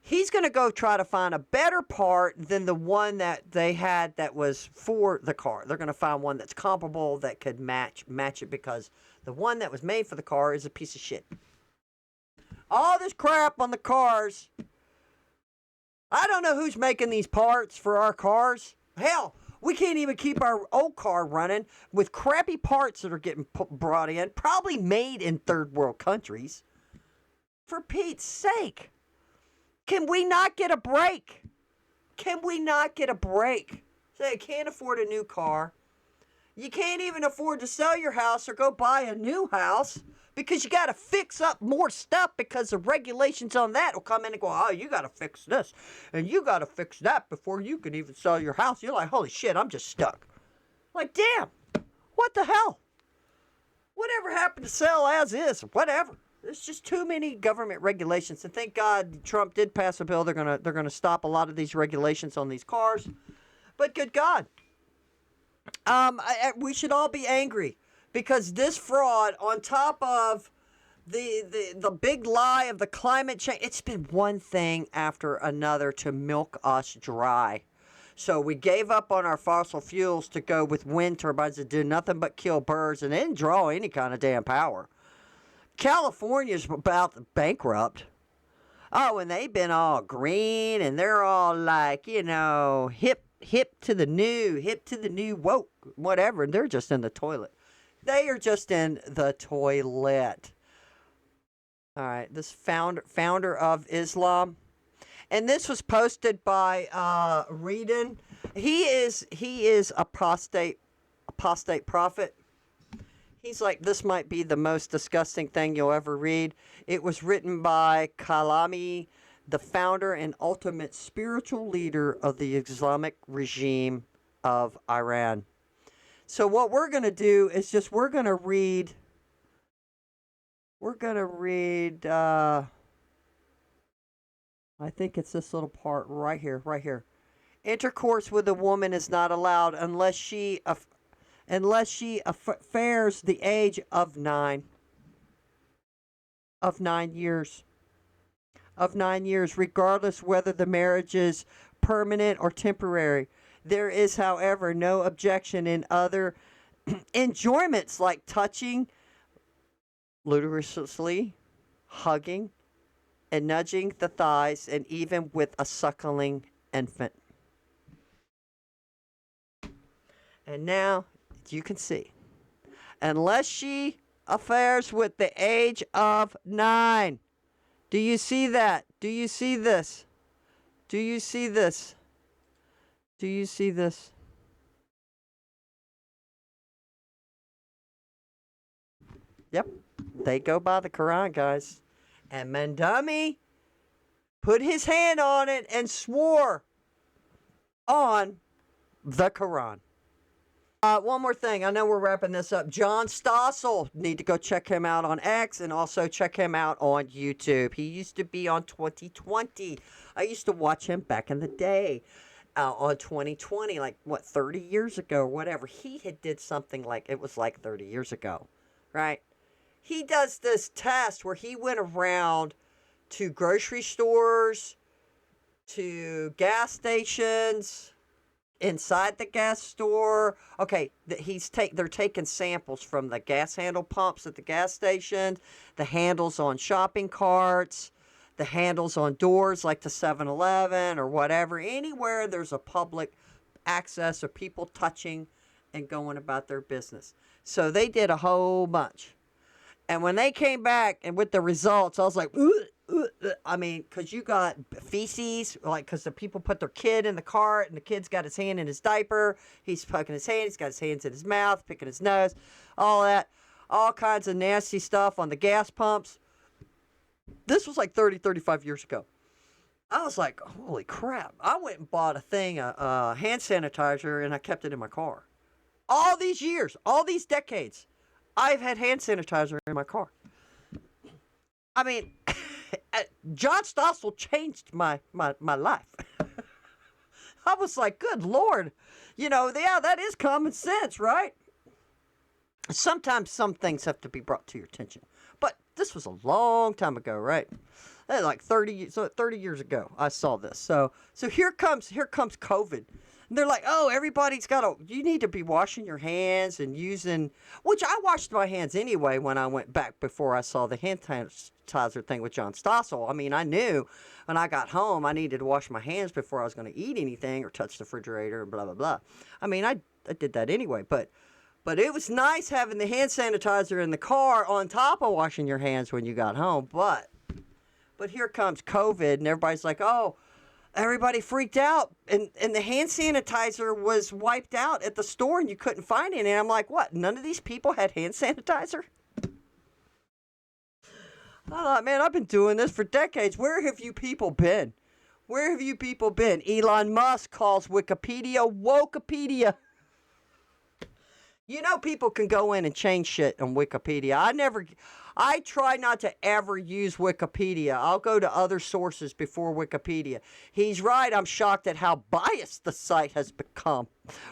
he's going to go try to find a better part than the one that they had that was for the car. They're going to find one that's comparable that could match it, because the one that was made for the car is a piece of shit. All this crap on the cars. I don't know who's making these parts for our cars. Hell, we can't even keep our old car running with crappy parts that are getting brought in, probably made in third world countries. For Pete's sake. Can we not get a break? Can we not get a break? So you can't afford a new car. You can't even afford to sell your house or go buy a new house because you got to fix up more stuff because the regulations on that will come in and go, oh, you got to fix this and you got to fix that before you can even sell your house. You're like, holy shit, I'm just stuck. Like, damn, what the hell? Whatever happened to sell as is? Whatever. There's just too many government regulations, and thank God Trump did pass a bill. They're gonna stop a lot of these regulations on these cars. But good God, we should all be angry because this fraud, on top of the big lie of the climate change, it's been one thing after another to milk us dry. So we gave up on our fossil fuels to go with wind turbines that do nothing but kill birds, and they didn't draw any kind of damn power. California's about bankrupt. Oh, and they've been all green, and they're all like, hip to the new, woke, whatever. And they're just in the toilet. They are just in the toilet. All right, this founder of Islam. And this was posted by Reedon. He is a apostate prophet. He's like, this might be the most disgusting thing you'll ever read. It was written by Khalami, the founder and ultimate spiritual leader of the Islamic regime of Iran. So what we're going to do is we're going to read, I think it's this little part right here. Intercourse with a woman is not allowed unless she affairs the age of 9. Of 9 years. Of 9 years, regardless whether the marriage is permanent or temporary. There is, however, no objection in other enjoyments like touching, ludicrously, hugging, and nudging the thighs, and even with a suckling infant. And now, you can see, unless she affairs with the age of 9. Do you see that? Do you see this? Do you see this? Do you see this? Yep, they go by the Quran, guys. And Mandami put his hand on it and swore on the Quran. One more thing. I know we're wrapping this up. John Stossel. Need to go check him out on X and also check him out on YouTube. He used to be on 2020. I used to watch him back in the day on 2020, 30 years ago or whatever. He did something it was 30 years ago, right? He does this test where he went around to grocery stores, to gas stations, inside the gas store. Okay, they're taking samples from the gas handle pumps at the gas station, the handles on shopping carts, the handles on doors like the 7-Eleven or whatever. Anywhere there's a public access of people touching and going about their business. So they did a whole bunch. And when they came back and with the results, I was like, because you got feces, because the people put their kid in the cart and the kid's got his hand in his diaper. He's poking his hand. He's got his hands in his mouth, picking his nose, all that, all kinds of nasty stuff on the gas pumps. This was 35 years ago. I was like, holy crap. I went and bought a thing, a hand sanitizer, and I kept it in my car. All these years, all these decades, I've had hand sanitizer in my car. I mean, John Stossel changed my life. I was like, good Lord. That is common sense, right? Sometimes some things have to be brought to your attention. But this was a long time ago, right? 30 years ago, I saw this. So here comes COVID. And they're like, oh, everybody's you need to be washing your hands and using, which I washed my hands anyway when I went back before I saw the hand sanitizer thing with John Stossel. I mean, I knew when I got home I needed to wash my hands before I was going to eat anything or touch the refrigerator and blah, blah, blah. I mean, I did that anyway, but it was nice having the hand sanitizer in the car on top of washing your hands when you got home. But here comes COVID and everybody's like, oh, everybody freaked out, and the hand sanitizer was wiped out at the store, and you couldn't find any. And I'm like, what? None of these people had hand sanitizer? I thought, man, I've been doing this for decades. Where have you people been? Where have you people been? Elon Musk calls Wikipedia Wokepedia. You know, people can go in and change shit on Wikipedia. I try not to ever use Wikipedia. I'll go to other sources before Wikipedia. He's right. I'm shocked at how biased the site has become.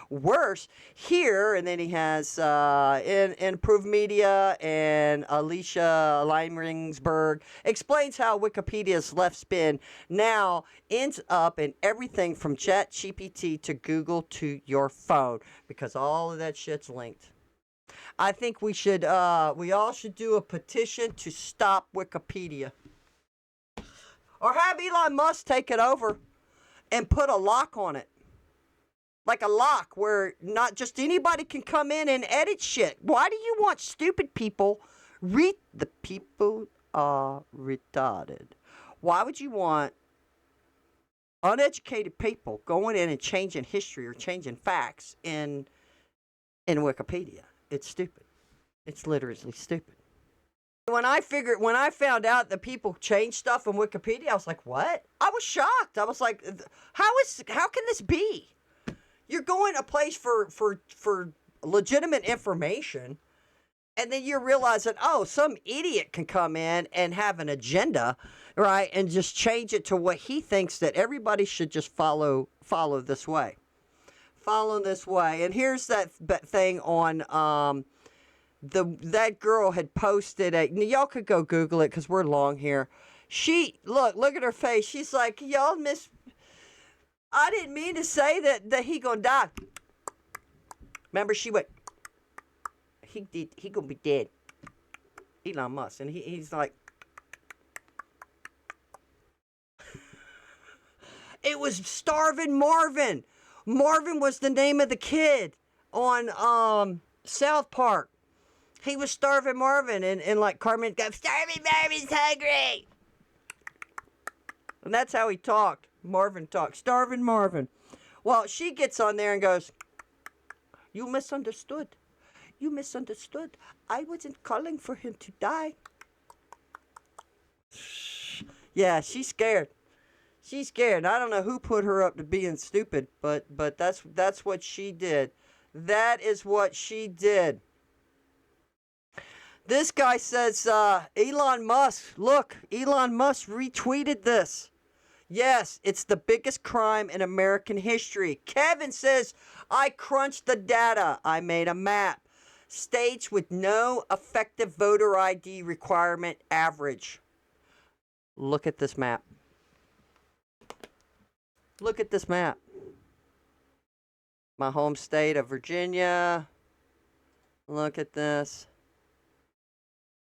Worse, here, and then he has in Improved Media, and Alicia Leimeringsberg explains how Wikipedia's left spin now ends up in everything from ChatGPT to Google to your phone, because all of that shit's linked. I think we all should do a petition to stop Wikipedia. Or have Elon Musk take it over and put a lock on it. Like a lock where not just anybody can come in and edit shit. Why do you want stupid people? The people are retarded. Why would you want uneducated people going in and changing history or changing facts in Wikipedia? It's stupid. It's literally stupid. When I found out that people change stuff in Wikipedia, I was like, what? I was shocked. I was like, how can this be? You're going a place for legitimate information, and then you realize that, oh, some idiot can come in and have an agenda, right, and just change it to what he thinks that everybody should just follow this way. Follow this way. And here's that thing on that girl had posted y'all could go Google it because we're long here. She look at her face. She's like, y'all I didn't mean to say that he gonna die. Remember, she went, he gonna be dead. Elon Musk. And he's like, it was Starvin' Marvin. Marvin was the name of the kid on South Park. He was Starvin' Marvin, and like Carmen goes, Starvin' Marvin's hungry. And that's how he talked. Marvin talked. Starvin' Marvin. Well, she gets on there and goes, you misunderstood. You misunderstood. I wasn't calling for him to die. Yeah, she's scared. She's scared. I don't know who put her up to being stupid, but that's what she did. That is what she did. This guy says, Elon Musk, look, Elon Musk retweeted this. Yes, it's the biggest crime in American history. Kevin says, I crunched the data. I made a map. States with no effective voter ID requirement average. Look at this map. Look at this map. My home state of Virginia. Look at this.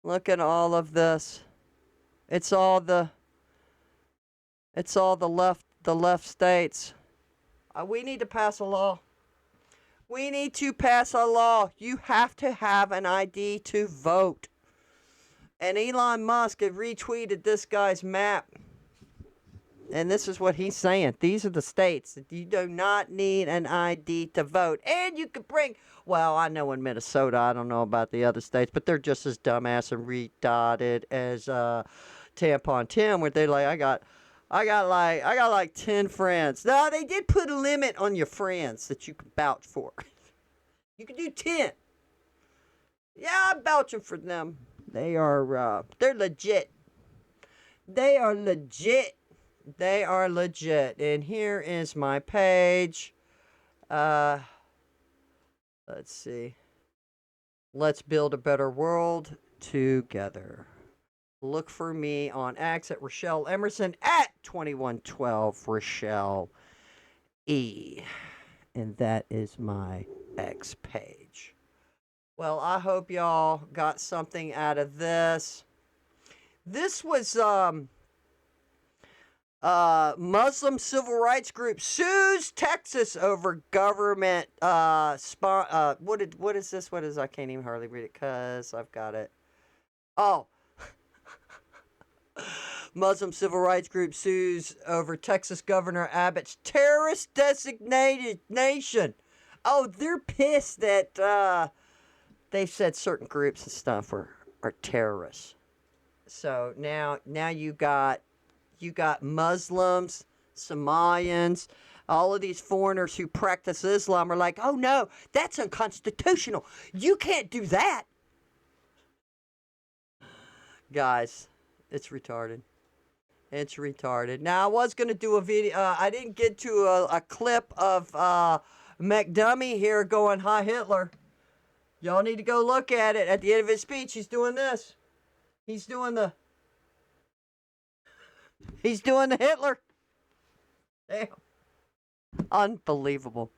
Look at all of this. It's all the left states. We need to pass a law. We need to pass a law. You have to have an ID to vote. And Elon Musk had retweeted this guy's map. And this is what he's saying. These are the states that you do not need an ID to vote. And you could bring, well, I know in Minnesota, I don't know about the other states, but they're just as dumbass and retarded as Tampon Tim, where they're like, I got like 10 friends. Now, they did put a limit on your friends that you can vouch for. You can do 10. Yeah, I'm vouching for them. They're legit. They are legit. They are legit. And here is my page. Let's see. Let's build a better world together. Look for me on X at Rochelle Emerson at 2112 Rochelle E. And that is my X page. Well, I hope y'all got something out of this. This was Muslim civil rights group sues Texas over government what is this? What is, I can't even hardly read it because I've got it. Oh. Muslim civil rights group sues over Texas Governor Abbott's terrorist designated nation. Oh, they're pissed that they've said certain groups and stuff are terrorists. So now you got Muslims, Somalians, all of these foreigners who practice Islam are like, oh no, that's unconstitutional. You can't do that. Guys, it's retarded. It's retarded. Now, I was going to do a video. I didn't get to a clip of McDummy here going, hi, Hitler. Y'all need to go look at it. At the end of his speech, he's doing this. He's doing the Hitler. Damn. Unbelievable.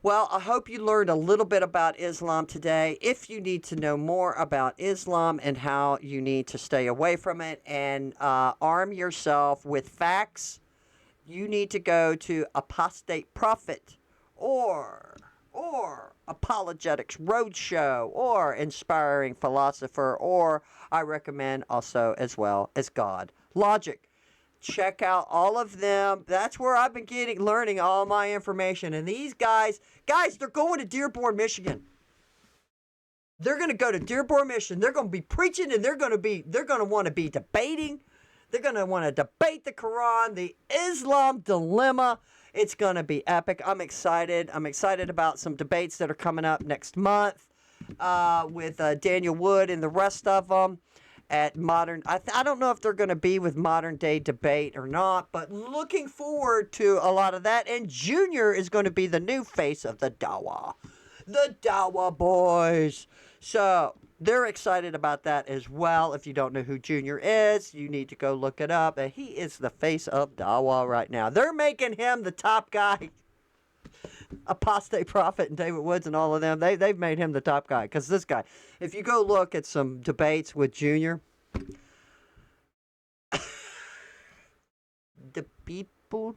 Well, I hope you learned a little bit about Islam today. If you need to know more about Islam and how you need to stay away from it and arm yourself with facts, you need to go to Apostate Prophet or Apologetics Roadshow or Inspiring Philosopher, or I recommend also as well as God Logic. Check out all of them. That's where I've been learning all my information. And these guys, they're going to Dearborn, Michigan. They're going to go to Dearborn, Michigan. They're going to be preaching, and they're going to want to be debating. They're going to want to debate the Quran, the Islam dilemma. It's going to be epic. I'm excited. I'm excited about some debates that are coming up next month with Daniel Wood and the rest of them. At modern, I don't know if they're going to be with modern day debate or not, but looking forward to a lot of that. And Junior is going to be the new face of the Dawa boys. So they're excited about that as well. If you don't know who Junior is, you need to go look it up. And he is the face of Dawa right now. They're making him the top guy. Apostate Prophet and David Woods and all of them, they've made him the top guy. Because this guy, if you go look at some debates with Junior, the people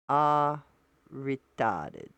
are retarded.